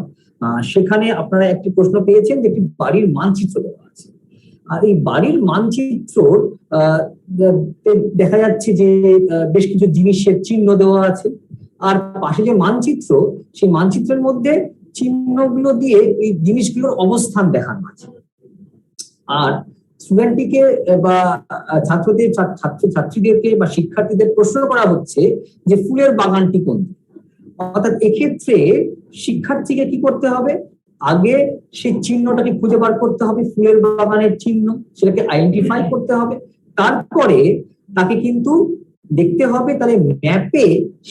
সেখানে আপনারা একটি প্রশ্ন পেয়েছেন যেটি বাড়ির মানচিত্র দেওয়া আছে। আর এই বাড়ির মানচিত্র দেখা যাচ্ছে যে বেশ কিছু জিনিসের চিহ্ন দেওয়া আছে, আর পাশে যে মানচিত্র সেই মানচিত্রের মধ্যে চিহ্নগুলো দিয়ে এই জিনিসগুলোর অবস্থান দেখানো আছে। আর স্টুডেন্টটিকে বা ছাত্রছাত্রীদেরকে বা শিক্ষার্থীদের প্রশ্ন করা হচ্ছে যে ফুলের বাগানটি কোন দিকে। অর্থাৎ এক্ষেত্রে শিক্ষার্থীকে কি করতে হবে, আগে সেই চিহ্নটাকে খুঁজে বার করতে হবে, ফুলের বাগানের চিহ্ন, সেটাকে আইডেন্টিফাই করতে হবে। তারপরে তাকে কিন্তু দেখতে হবে তাহলে ম্যাপে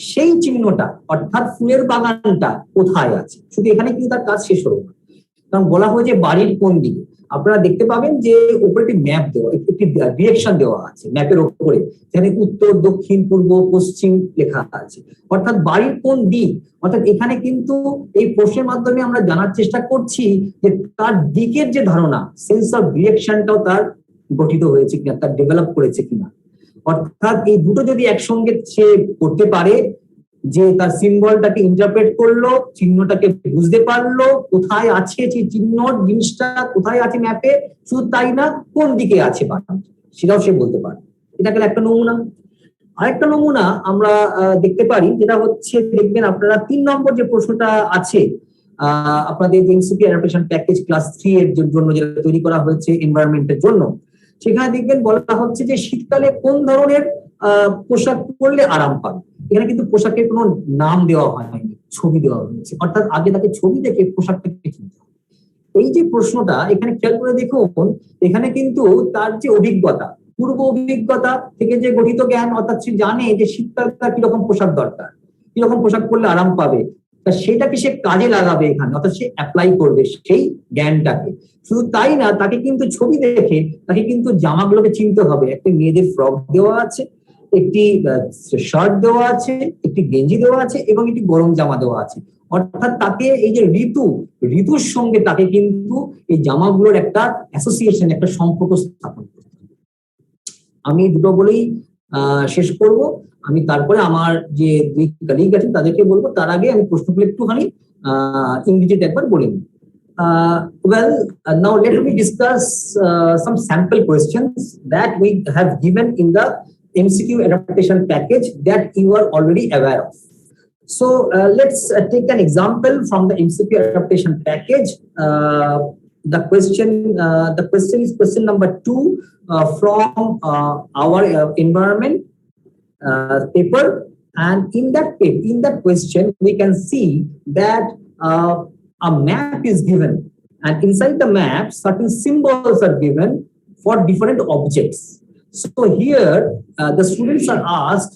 সেই চিহ্নটা অর্থাৎ ফুলের বাগানটা কোথায় আছে। শুধু এখানে কিন্তু তার কাজ শেষ হলো না, কারণ বলা হয়েছে বাড়ির কোন দিকে। আপনারা দেখতে পাবেন যে উপরে একটি ম্যাপ দেওয়া, একটি ডিরেকশন দেওয়া আছে ম্যাপের উপরে, যেখানে উত্তর দক্ষিণ পূর্ব পশ্চিম লেখা আছে, অর্থাৎ বাড়ির কোন দিক। অর্থাৎ এখানে কিন্তু এই প্রশ্নের মাধ্যমে আমরা জানার চেষ্টা করছি যে তার দিকের যে ধারণা, সেন্স অফ ডিরেকশনটাও তার গঠিত হয়েছে কিনা, তার ডেভেলপ করেছে কিনা। অর্থাৎ এই দুটো যদি একসঙ্গে সে করতে পারে, যে তার সিম্বলটাকে ইন্টারপ্রেট করলো, চিহ্নটাকে বুঝতে পারলো কোথায় আছে সেই চিহ্ন জিনিসটা কোথায় আছে ম্যাপে, শুধু তাই না কোন দিকে আছে সেটাও সে বলতে পারে। এটা গেল একটা নমুনা। আরেকটা নমুনা আমরা দেখতে পারি, যেটা হচ্ছে দেখবেন আপনারা 3 নম্বর যে প্রশ্নটা আছে আপনাদের এমসিকিউ অ্যাডাপ্টেশন প্যাকেজ ক্লাস 3 এর জন্য যেটা তৈরি করা হয়েছে এনভায়রনমেন্টের জন্য, সেখানে দেখবেন বলা হচ্ছে যে শীতকালে কোন ধরনের পোশাক পরলে আরাম পাবে। এখানে কিন্তু পোশাকের কোনো নাম দেওয়া হয়নি, ছবি দেওয়া হয়েছে, অর্থাৎ আগে তাকে ছবি দেখে পোশাকটাকে চিনতে হবে। এই যে প্রশ্নটা এখানে খেয়াল করে দেখুন, এখানে কিন্তু তার যে অভিজ্ঞতা, পূর্ব অভিজ্ঞতা থেকে যে গঠিত জ্ঞান, অর্থাৎ সে জানে যে শীতকালে তার কিরকম পোশাক দরকার, কিরকম পোশাক পরলে আরাম পাবে, তা সেটাকে সে কাজে লাগাবে এখানে, অর্থাৎ সে অ্যাপ্লাই করবে সেই জ্ঞানটাকে। শুধু তাই না, তাকে কিন্তু ছবি দেখে তাকে কিন্তু জামাগুলোকে চিনতে হবে। একটা মেয়েদের ফ্রক দেওয়া আছে, একটি শার্ট দেওয়া আছে, একটি গেঞ্জি দেওয়া আছে এবং একটি গরম জামা দেওয়া আছে। অর্থাৎ তাকে এই যে ঋতুর সঙ্গে তাকে কিন্তু এই জামাগুলোর একটা অ্যাসোসিয়েশন, একটা সম্পর্ক স্থাপন করতে হবে। আমি দুটো বলেই শেষ করব। আমি তারপরে আমার যে 2 কলিগ আছেন তাদেরকে বলবো, তার আগে আমি প্রশ্নগুলো একটুখানি ইংরেজিতে একবার বলে নিই। Now let me discuss some sample questions that we have given in the MCQ adaptation package that you are already aware of. So let's take an example from the MCQ adaptation package. The question is question number 2 from our environment paper, and in that question we can see that a map is given, and inside the map certain symbols are given for different objects. So here the students are asked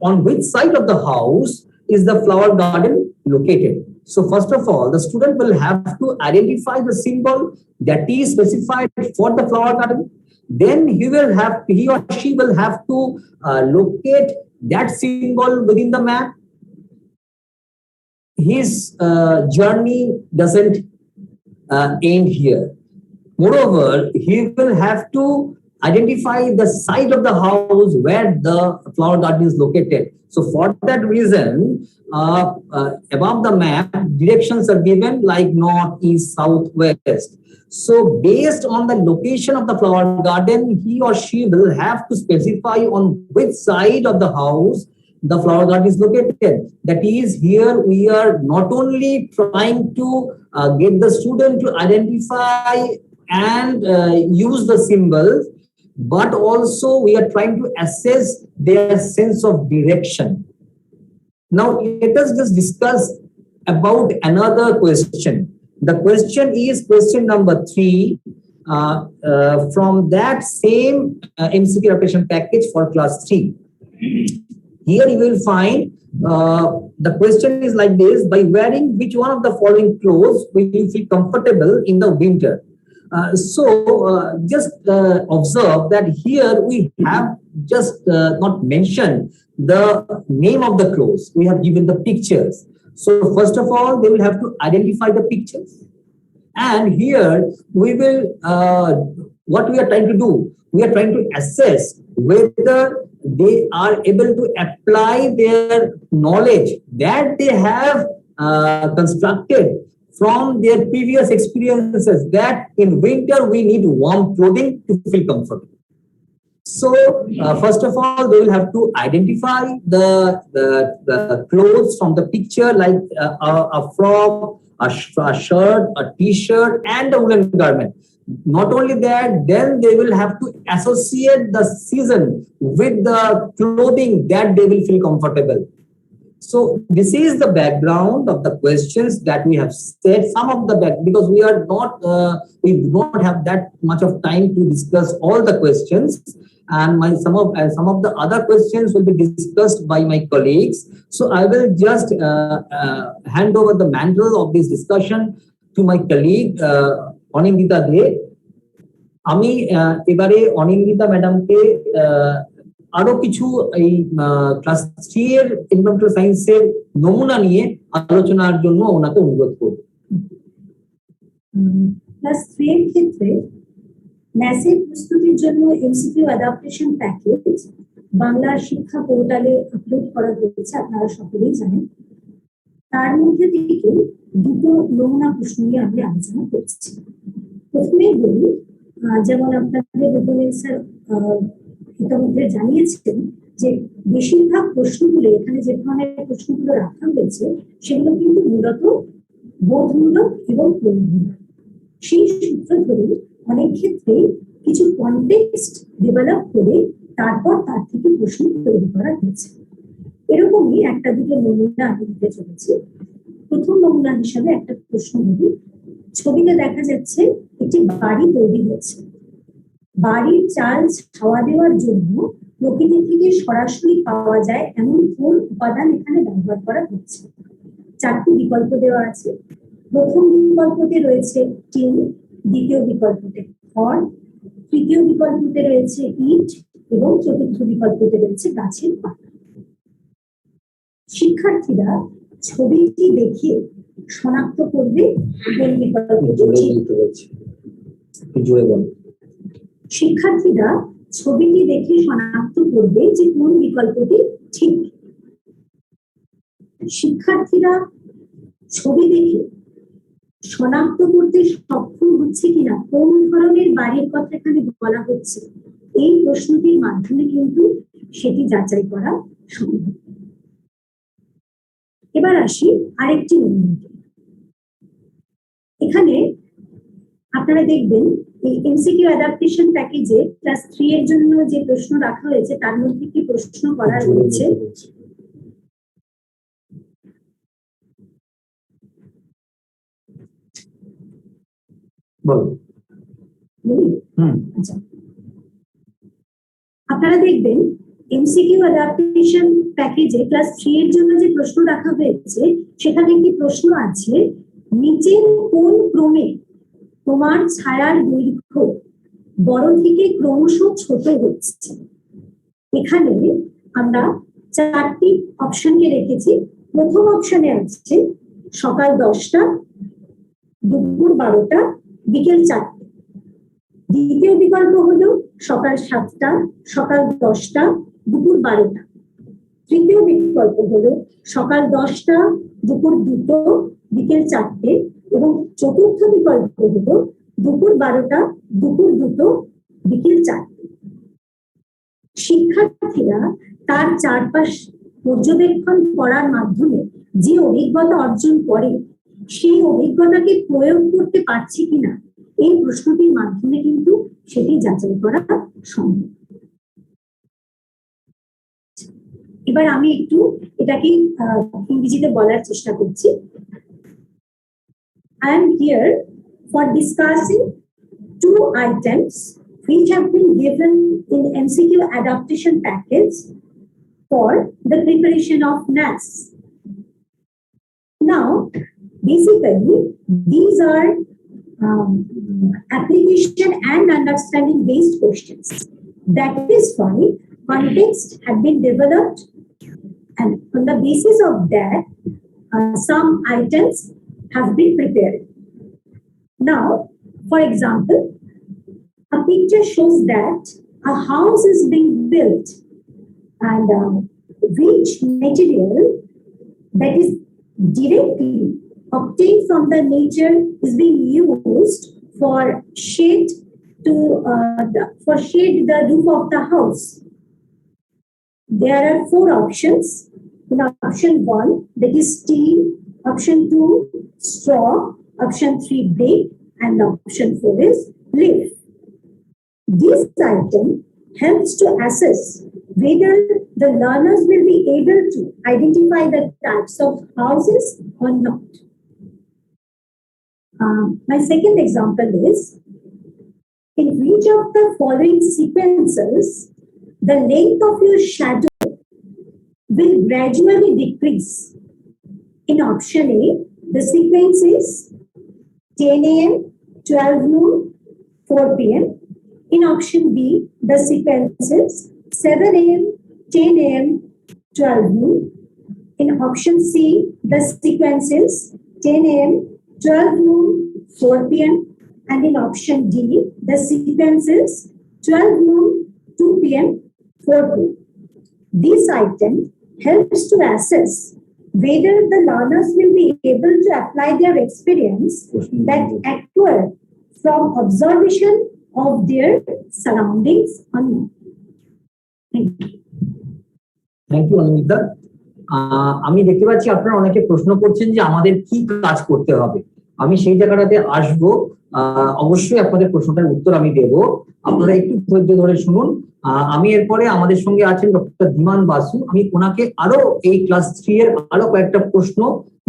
on which side of the house is the flower garden located. So first of all, the student will have to identify the symbol that is specified for the flower garden. Then he or she will have to locate that symbol within the map. His journey doesn't end here. Moreover, he will have to identify the side of the house where the flower garden is located. So for that reason, above the map, directions are given like north, east, south, west. So based on the location of the flower garden, he or she will have to specify on which side of the house the flower garden is located. That is, here we are not only trying to get the student to identify and use the symbols, but also we are trying to assess their sense of direction. Now let us just discuss about another question. The question is question number 3 from that same MCQ adaptation package for class 3. Here you will find the question is like this: by wearing which one of the following clothes will you feel comfortable in the winter? Just observe that here we have just not mentioned the name of the clause. We have given the pictures. So first of all, they will have to identify the pictures. And here we will, what we are trying to do, we are trying to assess whether they are able to apply their knowledge that they have constructed from their previous experiences, that in winter we need warm clothing to feel comfortable. So first of all, they will have to identify the clothes from the picture, like a frock, a shirt, a t-shirt, and a woolen garment. Not only that, then they will have to associate the season with the clothing that they will feel comfortable. So this is the background of the questions that we have said. Some of the because we are not, we do not have that much of time to discuss all the questions, and some of the other questions will be discussed by my colleagues. So I will just hand over the mantle of this discussion to my colleague Anindita দে। আমি এবারে অনিন্দিতা ম্যাডামকে আরো কিছু এই class 3 এর environmental সায়েন্সের নমুনা নিয়ে আলোচনার জন্য ওনাকে অনুরোধ করব। ক্লাস 3 এর ক্ষেত্রে ন্যাসের প্রস্তুতির জন্য এমসিকিউ অ্যাডাপ্টেশন প্যাকেজ বাংলা শিক্ষা পোর্টালে আপলোড করা হয়েছে, আপনারা সকলেই জানেন। তার মধ্যে থেকে দুটো নমুনা প্রশ্ন নিয়ে আমি আলোচনা করছি। প্রথমেই বলি, যেমন আপনাদের রূপমেন স্যার ইতিমধ্যে জানিয়েছেন যে বেশিরভাগ প্রশ্নগুলো, এখানে যে ধরনের প্রশ্নগুলো রাখা হয়েছে সেগুলো কিন্তু মূলত বোধমূলক এবং প্রয়োগমূলক। সেই সূত্র ধরে অনেক ক্ষেত্রে কিছু কনটেক্সট ডেভেলপ করে তারপর তার থেকে প্রশ্ন তৈরি করা হয়েছে। এরকমই একটা দুটো নমুনা আমি দিতে চলেছি। প্রথম নমুনা হিসাবে একটা প্রশ্ন বলি, ছবিতে দেখা যাচ্ছে একটি বাড়ি তৈরি হয়েছে। বাড়ির চাল ছাওয়া দেওয়ার জন্য প্রকৃতি থেকে সরাসরি পাওয়া যায় এমন কোন উপাদান এখানে ব্যবহার করা হচ্ছে? চারটি বিকল্প দেওয়া আছে। প্রথম বিকল্পতে রয়েছে টিন, দ্বিতীয় বিকল্পতে খড়, তৃতীয় বিকল্পতে রয়েছে ইট এবং চতুর্থ বিকল্পতে রয়েছে গাছের পাতা। শিক্ষার্থীরা ছবিটি দেখে শনাক্ত করবে কোন বিকল্পটি ঠিক। শিক্ষার্থীরা ছবিটি দেখে শনাক্ত করবে যে কোন বিকল্পটি ঠিক। শিক্ষার্থীরা ছবি দেখে শনাক্ত করতে সক্ষম হচ্ছে কিনা কোন ধরনের বাড়ির কথা এখানে বলা হচ্ছে, এই প্রশ্নটির মাধ্যমে কিন্তু সেটি যাচাই করা সম্ভব। এবার আসি আরেকটি নমুনাতে। এখানে আপনারা দেখবেন এই এমসিকিউ অ্যাডাপ্টেশন প্যাকেজে ক্লাস 3 এর জন্য যে প্রশ্ন রাখা হয়েছে তার মধ্যে কি প্রশ্ন করা রয়েছে? আচ্ছা, আপনারা দেখবেন এমসিকিউ অ্যাডাপ্টেশন প্যাকেজে ক্লাস 3 এর জন্য যে প্রশ্ন রাখা হয়েছে সেখানে একটি প্রশ্ন আছে, নিচের কোন ক্রমে তোমার ছায়ার দৈর্ঘ্য বড় থেকে ক্রমশ ছোট হচ্ছে? এখানে আমরা চারটি অপশনকে রেখেছি। প্রথম অপশনে আছে সকাল 10টা, দুপুর 12টা, বিকেল 4টে। দ্বিতীয় বিকল্প হলো সকাল 7টা, সকাল 10টা, দুপুর 12টা। তৃতীয় বিকল্প হলো সকাল 10টা, দুপুর 2টো, বিকেল 4টে। এবং চতুর্থ বিকল্প হলো দুপুর 12টা, দুপুর 2টো, বিকেল 4টে। শিক্ষার্থীরা তার চারপাশ পর্যবেক্ষণ করার মাধ্যমে যে অভিজ্ঞতা অর্জন করে সেই অভিজ্ঞতাকে প্রয়োগ করতে পারছে কিনা এই প্রশ্নটির মাধ্যমে কিন্তু সেটি যাচাই করা সম্ভব। এবার আমি একটু এটাকে ইংরেজিতে বলার চেষ্টা করছি। I am here for discussing two items which have been given in MCQ adaptation package for the preparation of NAS. Now, basically, these are application and understanding based questions. That is why context had been developed, and on the basis of that, some items have been prepared. Now, for example, a picture shows that a house is being built, and which material that is directly obtained from the nature is being used for shade the roof of the house. There are 4 options. In option 1, that is steel. Option 2, straw. Option 3, brick. And option 4 is leaf. This item helps to assess whether the learners will be able to identify the types of houses or not. My second example is, in which of the following sequences the length of your shadow will gradually decrease? In option A, the sequence is 10 a.m., 12 noon, 4 p.m. In option B, the sequence is 7 a.m., 10 a.m., 12 noon. In option C, the sequence is 10 a.m., 12 noon, 4 p.m. And in option D, the sequence is 12 noon, 2 p.m., 4 p.m. This item helps to assess whether the learners will be able to apply their experience that acquired from observation of their surroundings or not. Thank you Animita. আমি দেখতে পাচ্ছি আপনারা অনেকে প্রশ্ন করছেন যে আমাদের কি কাজ করতে হবে। আমি সেই জায়গাটাতে আসবো, অবশ্যই আপনাদের প্রশ্নটার উত্তর আমি দেব, আপনারা একটু ধৈর্য ধরে শুনুন। আমি এরপরে আমাদের সঙ্গে আছেন ডক্টর ধীমান বাসু, আমি ওনাকে আরো এই ক্লাস 3 এর আরো কয়েকটা প্রশ্ন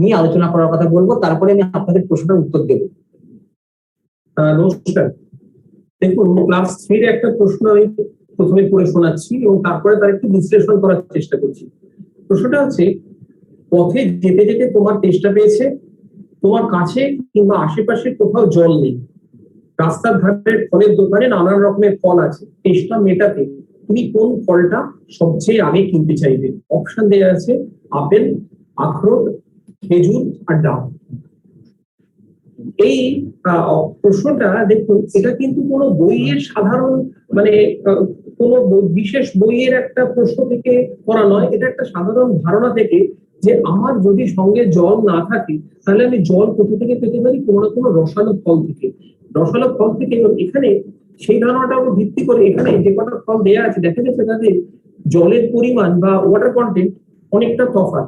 নিয়ে আলোচনা করার কথা বলবো, তারপরে আমি আপনাদের প্রশ্নটার উত্তর দেব। নমস্কার। দেখুন, ক্লাস 3 এর একটা প্রশ্ন আমি প্রথমে পড়ে শোনাচ্ছি এবং তারপরে তার একটু বিশ্লেষণ করার চেষ্টা করছি। প্রশ্নটা হচ্ছে, পথে যেতে যেতে তোমার তেষ্টা পেয়েছে, তোমার কাছে কিংবা আশেপাশে কোথাও জল নেই, রাস্তার ধারের ফলের দোকানে নানান রকমের ফল আছে, তেষ্টা মেটাতে তুমি কোন ফলটা সবচেয়ে আগে কিনতে চাইবে? অপশন দেওয়া আছে আপেল, আখরোট, খেজুর আর ডাব। এই প্রশ্নটা দেখুন, এটা কিন্তু কোনো বইয়ের সাধারণ কোনো বিশেষ বইয়ের একটা প্রশ্ন থেকে করা নয়, এটা একটা সাধারণ ধারণা থেকে যে আমার যদি সঙ্গে জল না থাকে তাহলে আমি জল কোথা থেকে পেতে পারি? কোনো না কোনো রসালো ফল থেকে। রসালো ফল থেকে, এবং এখানে সেই ধারণাটাও ভিত্তি করে এখানে যে কটা ফল দেওয়া আছে দেখা যাচ্ছে তাদের জলের পরিমাণ বা ওয়াটার কন্টেন্ট অনেকটা তফাৎ।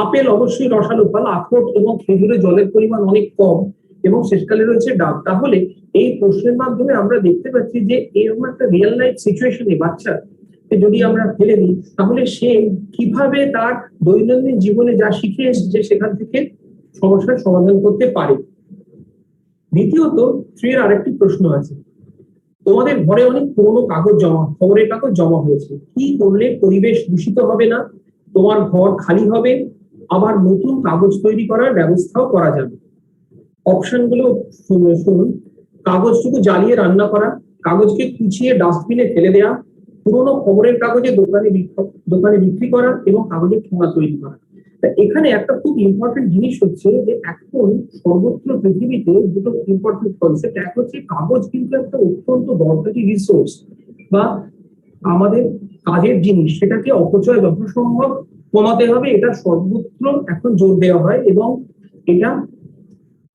আপেল অবশ্যই রসালো ফল, আখরোট এবং খেজুরে জলের পরিমাণ অনেক কম, এবং শেষকালে রয়েছে ডাব। তাহলে এই প্রশ্নের মাধ্যমে আমরা দেখতে পাচ্ছি যে এরকম একটা রিয়েল লাইফ সিচুয়েশনে বাচ্চা যদি আমরা ফেলে দিই তাহলে সে কিভাবে তার দৈনন্দিন জীবনে যা শিখে এসেছে সেখান থেকে সমস্যার সমাধান করতে পারে। দ্বিতীয়ত, 3 এর আরেকটি প্রশ্ন আছে, তোমাদের ঘরে অনেক পুরোনো খবরের কাগজ জমা হয়েছে, কি করলে পরিবেশ দূষিত হবে না, তোমার ঘর খালি হবে, আবার নতুন কাগজ তৈরি করার ব্যবস্থাও করা যাবে? অপশন গুলো শুনুন। কাগজটুকু জ্বালিয়ে রান্না করা, কাগজকে কুচিয়ে ডাস্টবিনে ফেলে দেওয়া, পুরোনো খবরের কাগজে দোকানে বিক্রি করা এবং কাগজের ঠোঙা তৈরি করা। এখানে একটা খুব ইম্পর্টেন্ট জিনিস হচ্ছে যে এখন সর্বত্র পৃথিবীতে দুটো ইম্পর্টেন্ট কনসেপ্ট। এক হচ্ছে কাগজ কিন্তু একটা অত্যন্ত দরকারি রিসোর্স বা আমাদের কাজের জিনিস, সেটাকে অপচয় যথাসম্ভব কমাতে হবে, এটা সর্বত্র এখন জোর দেওয়া হয়। এবং এটা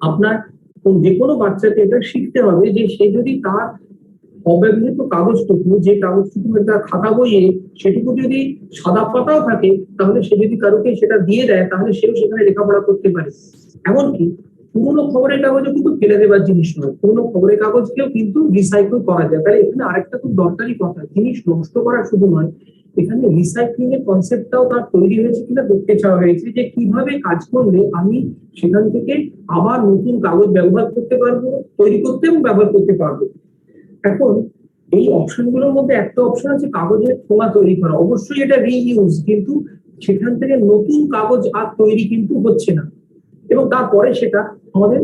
আপনার যে কোনো বাচ্চাকে এটা শিখতে হবে যে সে যদি তার অব্যবহৃত কাগজটুকু, যে কাগজটুকু তার খাতা বইয়ে সেটুকু যদি সাদা পাতাও থাকে তাহলে সে যদি কারোকে সেটা দিয়ে দেয় তাহলে সেও সেখানে লেখাপড়া করতে পারে। এমনকি পুরোনো খবরের কাগজও কিন্তু ফেলে দেওয়ার জিনিস নয়, পুরোনো খবরের কাগজকেও কিন্তু রিসাইকেল করা যায়। তাহলে এখানে আরেকটা খুব দরকারি কথা, জিনিস নষ্ট করা শুধু নয়, এখানে রিসাইক্লিং এর কনসেপ্টটাও তার তৈরি হয়েছে কিনা দেখতে চাওয়া হয়েছে যে কিভাবে কাজ করলে আমি সেখান থেকে আবার নতুন কাগজ ব্যবহার করতে পারবো, তৈরি করতে এবং ব্যবহার করতে পারবো। এখন এই অপশন গুলোর মধ্যে একটা অপশন আছে কাগজের ঠোঙা তৈরি করা। অবশ্যই এটা রিইউজ, কিন্তু সেখান থেকে নতুন কাগজ আর তৈরি কিন্তু হচ্ছে না, এবং তারপরে সেটা আমাদের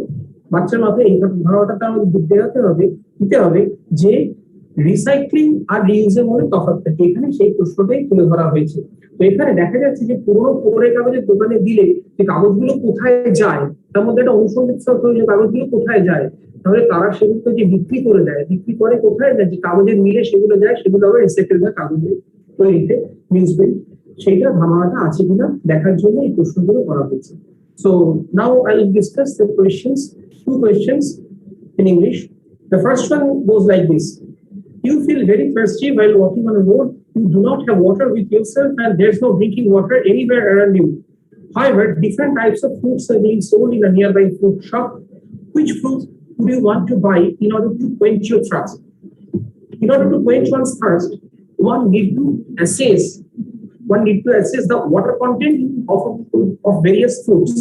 বাচ্চার মাথায় এই ধারণাটা আমাদের দিতে হবে যে রিসাইক্লিং আর রিইউজের মধ্যে তফাৎ থাকে। এখানে সেই প্রশ্নটাই তুলে ধরা হয়েছে। তো এখানে দেখা যাচ্ছে যে পুরোনো খবরের কাগজের দোকানে দিলে যে কাগজগুলো কোথায় যায়, তার মধ্যে একটা অনুসন্ধিৎস যে কাগজগুলো কোথায় যায়, তাহলে তারা সেগুলো যে বিক্রি করে দেয়, বিক্রি করে কোথায় যায়, যে কাগজের মিলে সেগুলো যায়, সেগুলো আবার রিসাইকেল হয় কাগজের তৈরিতে, নিউজ প্রিন্ট। সেইটা ধারণাটা আছে কিনা দেখার জন্য এই প্রশ্নগুলো করা হয়েছে। So now I will discuss the questions, two questions in English. The first one goes like this. You feel very thirsty while walking on a road. You do not have water with yourself and there's no drinking water anywhere around you. However, different types of fruits are being sold in a nearby fruit shop. Which fruit would you want to buy in order to quench your thirst? In order to quench one's thirst, one needs to assess the water content of various fruits.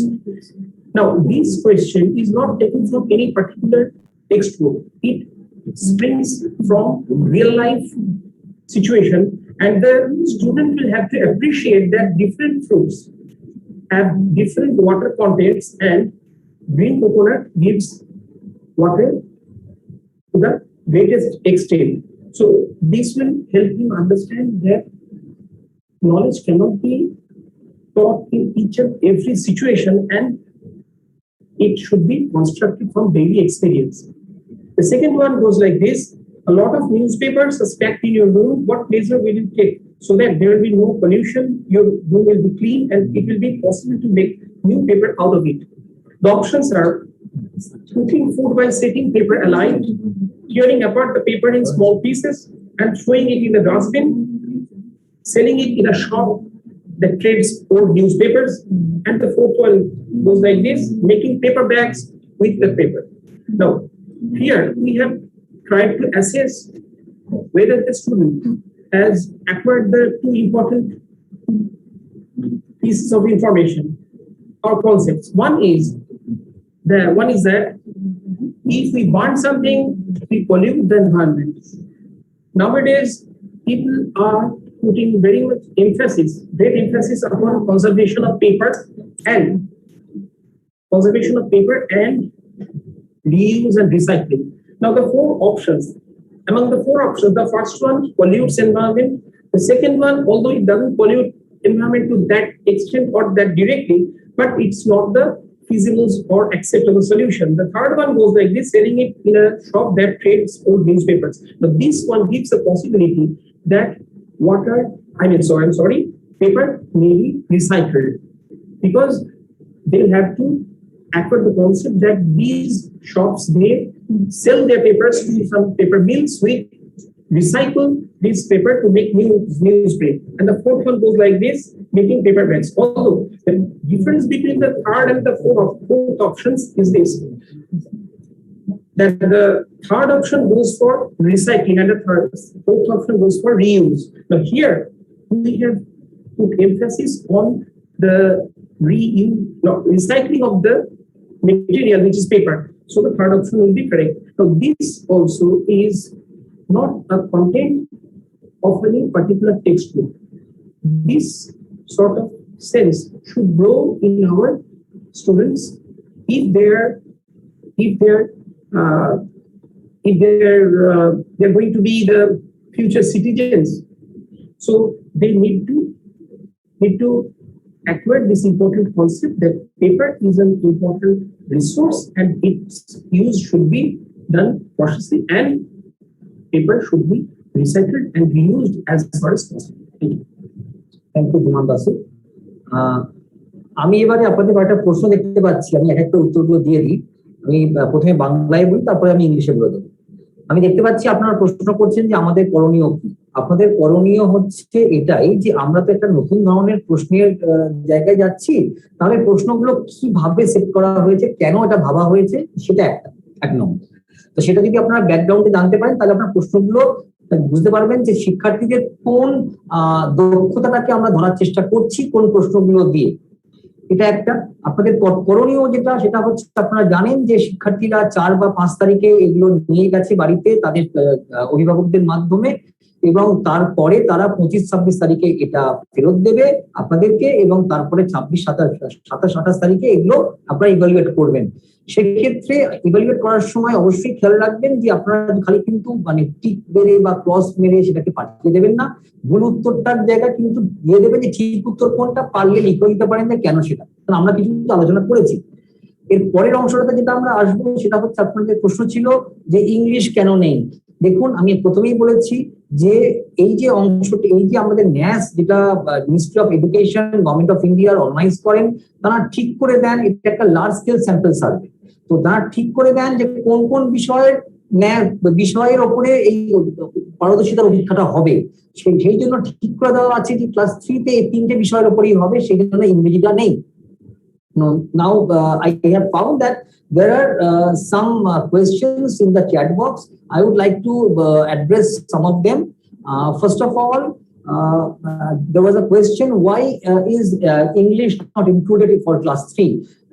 Now, this question is not taken from any particular textbook. It springs from real life situation, and the student will have to appreciate that different fruits have different water contents, and green coconut gives water to the greatest extent. So this will help him understand that knowledge cannot be taught in each and every situation, and it should be constructed from daily experience. The second one goes like this. A lot of newspapers are stacked in your room. What measure will you take so that there will be no pollution, your room will be clean, and it will be possible to make new paper out of it? The options are cooking food by setting paper aligned, tearing apart the paper in small pieces and throwing it in the dustbin, selling it in a shop that trades old newspapers, and the fourth one goes like this: making paper bags with the paper. Now, here we have tried to assess whether the student has acquired the two important pieces of information or concepts. One is that if we burn something, we pollute the environment. Nowadays, people are putting great emphasis upon conservation of paper and reuse and recycling. Now, among the four options, the first one pollutes environment. The second one, although it doesn't pollute environment to that extent or that directly, but it's not the feasible or acceptable solution. The third one goes like this: selling it in a shop that trades old newspapers. Now, this one gives the possibility that paper may be recycled, because they'll have to acquire the concept that these shops, they sell their papers to some paper mills which recycle this paper to make newsprint. And the fourth one goes like this: making paper bags. Although the difference between the third and the fourth options is this, that the third option goes for recycling and the fourth option goes for reuse. Now, here we have put emphasis on the recycling of the material, which is paper. So the third option will be correct. Now, this also is not a content of any particular textbook. This sort of sense should grow in our students if they're going to be the future citizens. So they need to acquire this important concept that paper is an important resource and its use should be done cautiously, and paper should be recycled and reused as far as possible. Thank you, Dhuman Basu. আমি এবারে আপনাদের একটা প্রশ্ন দেখতে পাচ্ছি, আমি এক একটা উত্তরগুলো দিয়ে দিই। আমি প্রথমে বাংলায় বলি, তারপরে আমি ইংলিশে বলে দেবো। আমি দেখতে পাচ্ছি আপনারা প্রশ্ন করছেন যে আমাদের করণীয় কি। আপনাদের করণীয় হচ্ছে এটাই যে আমরা তো একটা নতুন ধরনের প্রশ্নের জায়গায় যাচ্ছি, তাহলে প্রশ্নগুলো কিভাবে সেট করা হয়েছে, কেন এটা ভাবা হয়েছে, সেটা এক নম্বর। তো সেটা যদি আপনারা ব্যাকগ্রাউন্ডে জানতে পারেন, তাহলে আপনার প্রশ্নগুলো বুঝতে পারবেন যে শিক্ষার্থীদের কোন দক্ষতাটাকে আমরা ধরার চেষ্টা করছি কোন প্রশ্নগুলো দিয়ে। এটা একটা। আপনাদের করণীয় সেটা হচ্ছে, আপনারা জানেন যে শিক্ষার্থীরা 4 বা 5 তারিখে এগুলো নিয়ে গেছে বাড়িতে, তাদের অভিভাবকদের মাধ্যমে এবং তারপরে তারা 25-26 তারিখে এটা ফেরত দেবে আপনাদেরকে, এবং তারপরে 26-27-28 তারিখে এগুলো আপনারা ইভালুয়েট করবেন। সেক্ষেত্রে ইভালুয়েট করার সময় অবশ্যই খেয়াল রাখবেন যে আপনারা খালি কিন্তু মানে টিক মেরে বা ক্রস মেরে সেটাকে পাঠিয়ে দেবেন না, ভুল উত্তরটার জায়গা কিন্তু দিয়ে দেবেন যে ঠিক উত্তর কোনটা, পারলে লিখে দিতে পারেন যে কেন সেটা, কারণ আমরা কিছু আলোচনা করেছি। এর পরের অংশটাতে যেটা আমরা আসবো সেটা হচ্ছে আপনাদের প্রশ্ন ছিল যে ইংলিশ কেন নেই। দেখুন, আমি প্রথমেই বলেছি যে এই যে অংশটি, এই যে আমাদের ন্যাস যেটা ministry of education government of India organise করেন, তারা ঠিক করে দেন এটা একটা লার্জ স্কেল স্যাম্পল সার্ভে। তো তারা ঠিক করে দেন যে কোন কোন বিষয়ের ওপরে এই পারদর্শিতার পরীক্ষাটা হবে। সেই জন্য ঠিক করে দেওয়া আছে যে ক্লাস 3-তে এই 3টে বিষয়ের উপরেই হবে, সেই জন্য ইংরেজিটা নেই। Now I have found that there are some questions in the chat box. I would like to address some of them. First of all, there was a question, why is English not included for class 3?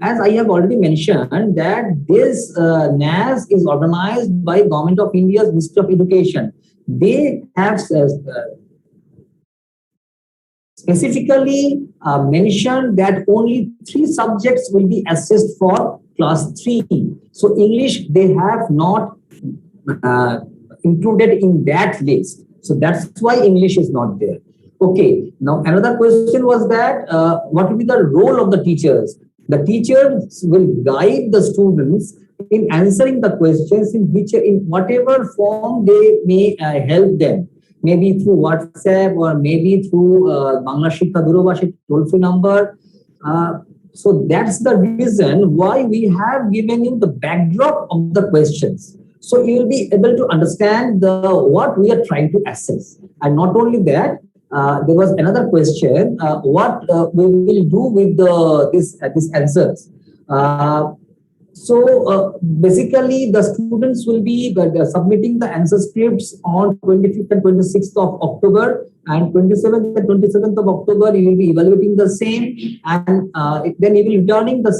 As I have already mentioned that this NAS is organized by Government of India's Ministry of Education. They have specifically mentioned that only 3 subjects will be assessed for class 3. So English they have not included in that list. So that's why English is not there. Okay, now another question was that what will be the role of the teachers? The teachers will guide the students in answering the questions in whatever form they may help them. Maybe through WhatsApp or maybe through Bangla Shiksha Durabhashi toll-free number. So that's the reason why we have given you the backdrop of the questions. So you will be able to understand what we are trying to assess. And not only that, there was another question, what we will do with these answers. So basically the students will be submitting the answer scripts on 25th and 26th of October, and 27th and 27th of October you will be evaluating the same, and then you will be returning the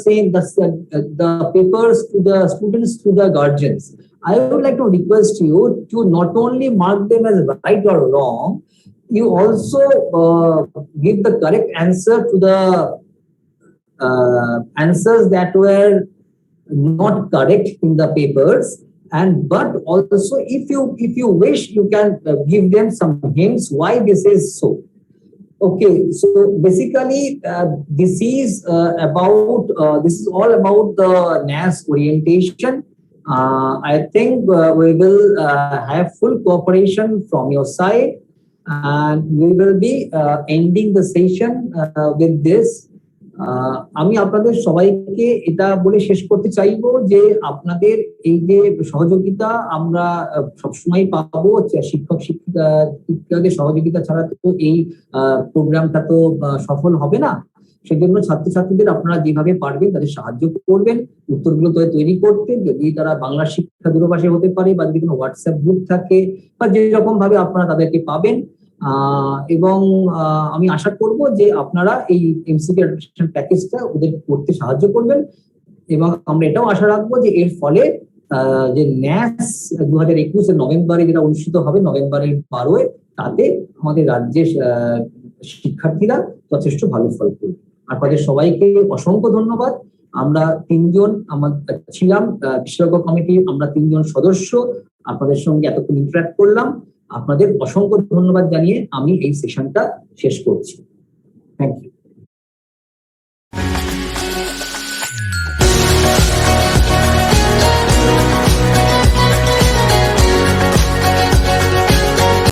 papers to the students, to the guardians. I would like to request you to not only mark them as right or wrong, you also give the correct answer to the answers that were not correct in the papers, and but also if you wish you can give them some hints why this is so. Okay, so basically this is all about the NAS orientation. I think we will have full cooperation from your side, and we will be ending the session with this. আমি আপনাদের সবাইকে এটা বলে শেষ করতে চাইবো যে আপনাদের এই যে সহযোগিতা আমরা সবসময় পাবো, শিক্ষকদের সহযোগিতা ছাড়া তো এই প্রোগ্রামটা তো সফল হবে না। সেজন্য ছাত্রছাত্রীদের আপনারা যেভাবে পারবেন তাদের সাহায্য করবেন উত্তরগুলো তৈরি করতে। যদি তারা বাংলা শিক্ষা দূরভাষী হতে পারে, বা যদি কোনো হোয়াটসঅ্যাপ গ্রুপ থাকে, বা যেরকম ভাবে আপনারা তাদেরকে পাবেন। এবং আমি আশা করব যে আপনারা এই এমসিকিউ অ্যাডমিশন প্যাকেজটা ওদের করতে সাহায্য করবেন, এবং আমরা এটাও আশা রাখবো যে এর ফলে যে ন্যাস 2021 নভেম্বরে যেটা অনুষ্ঠিত হবে, নভেম্বরের 12 তাতে আমাদের রাজ্যের শিক্ষার্থীরা যথেষ্ট ভালো ফল করবে। আপনাদের সবাইকে অসংখ্য ধন্যবাদ। আমরা 3জন ছিলাম বিশেষজ্ঞ কমিটির, আমরা 3জন সদস্য আপনাদের সঙ্গে এতক্ষণ ইন্টারঅ্যাক্ট করলাম। আপনাদের অসংখ্য ধন্যবাদ জানিয়ে আমি এই সেশনটা শেষ করছি। Thank you.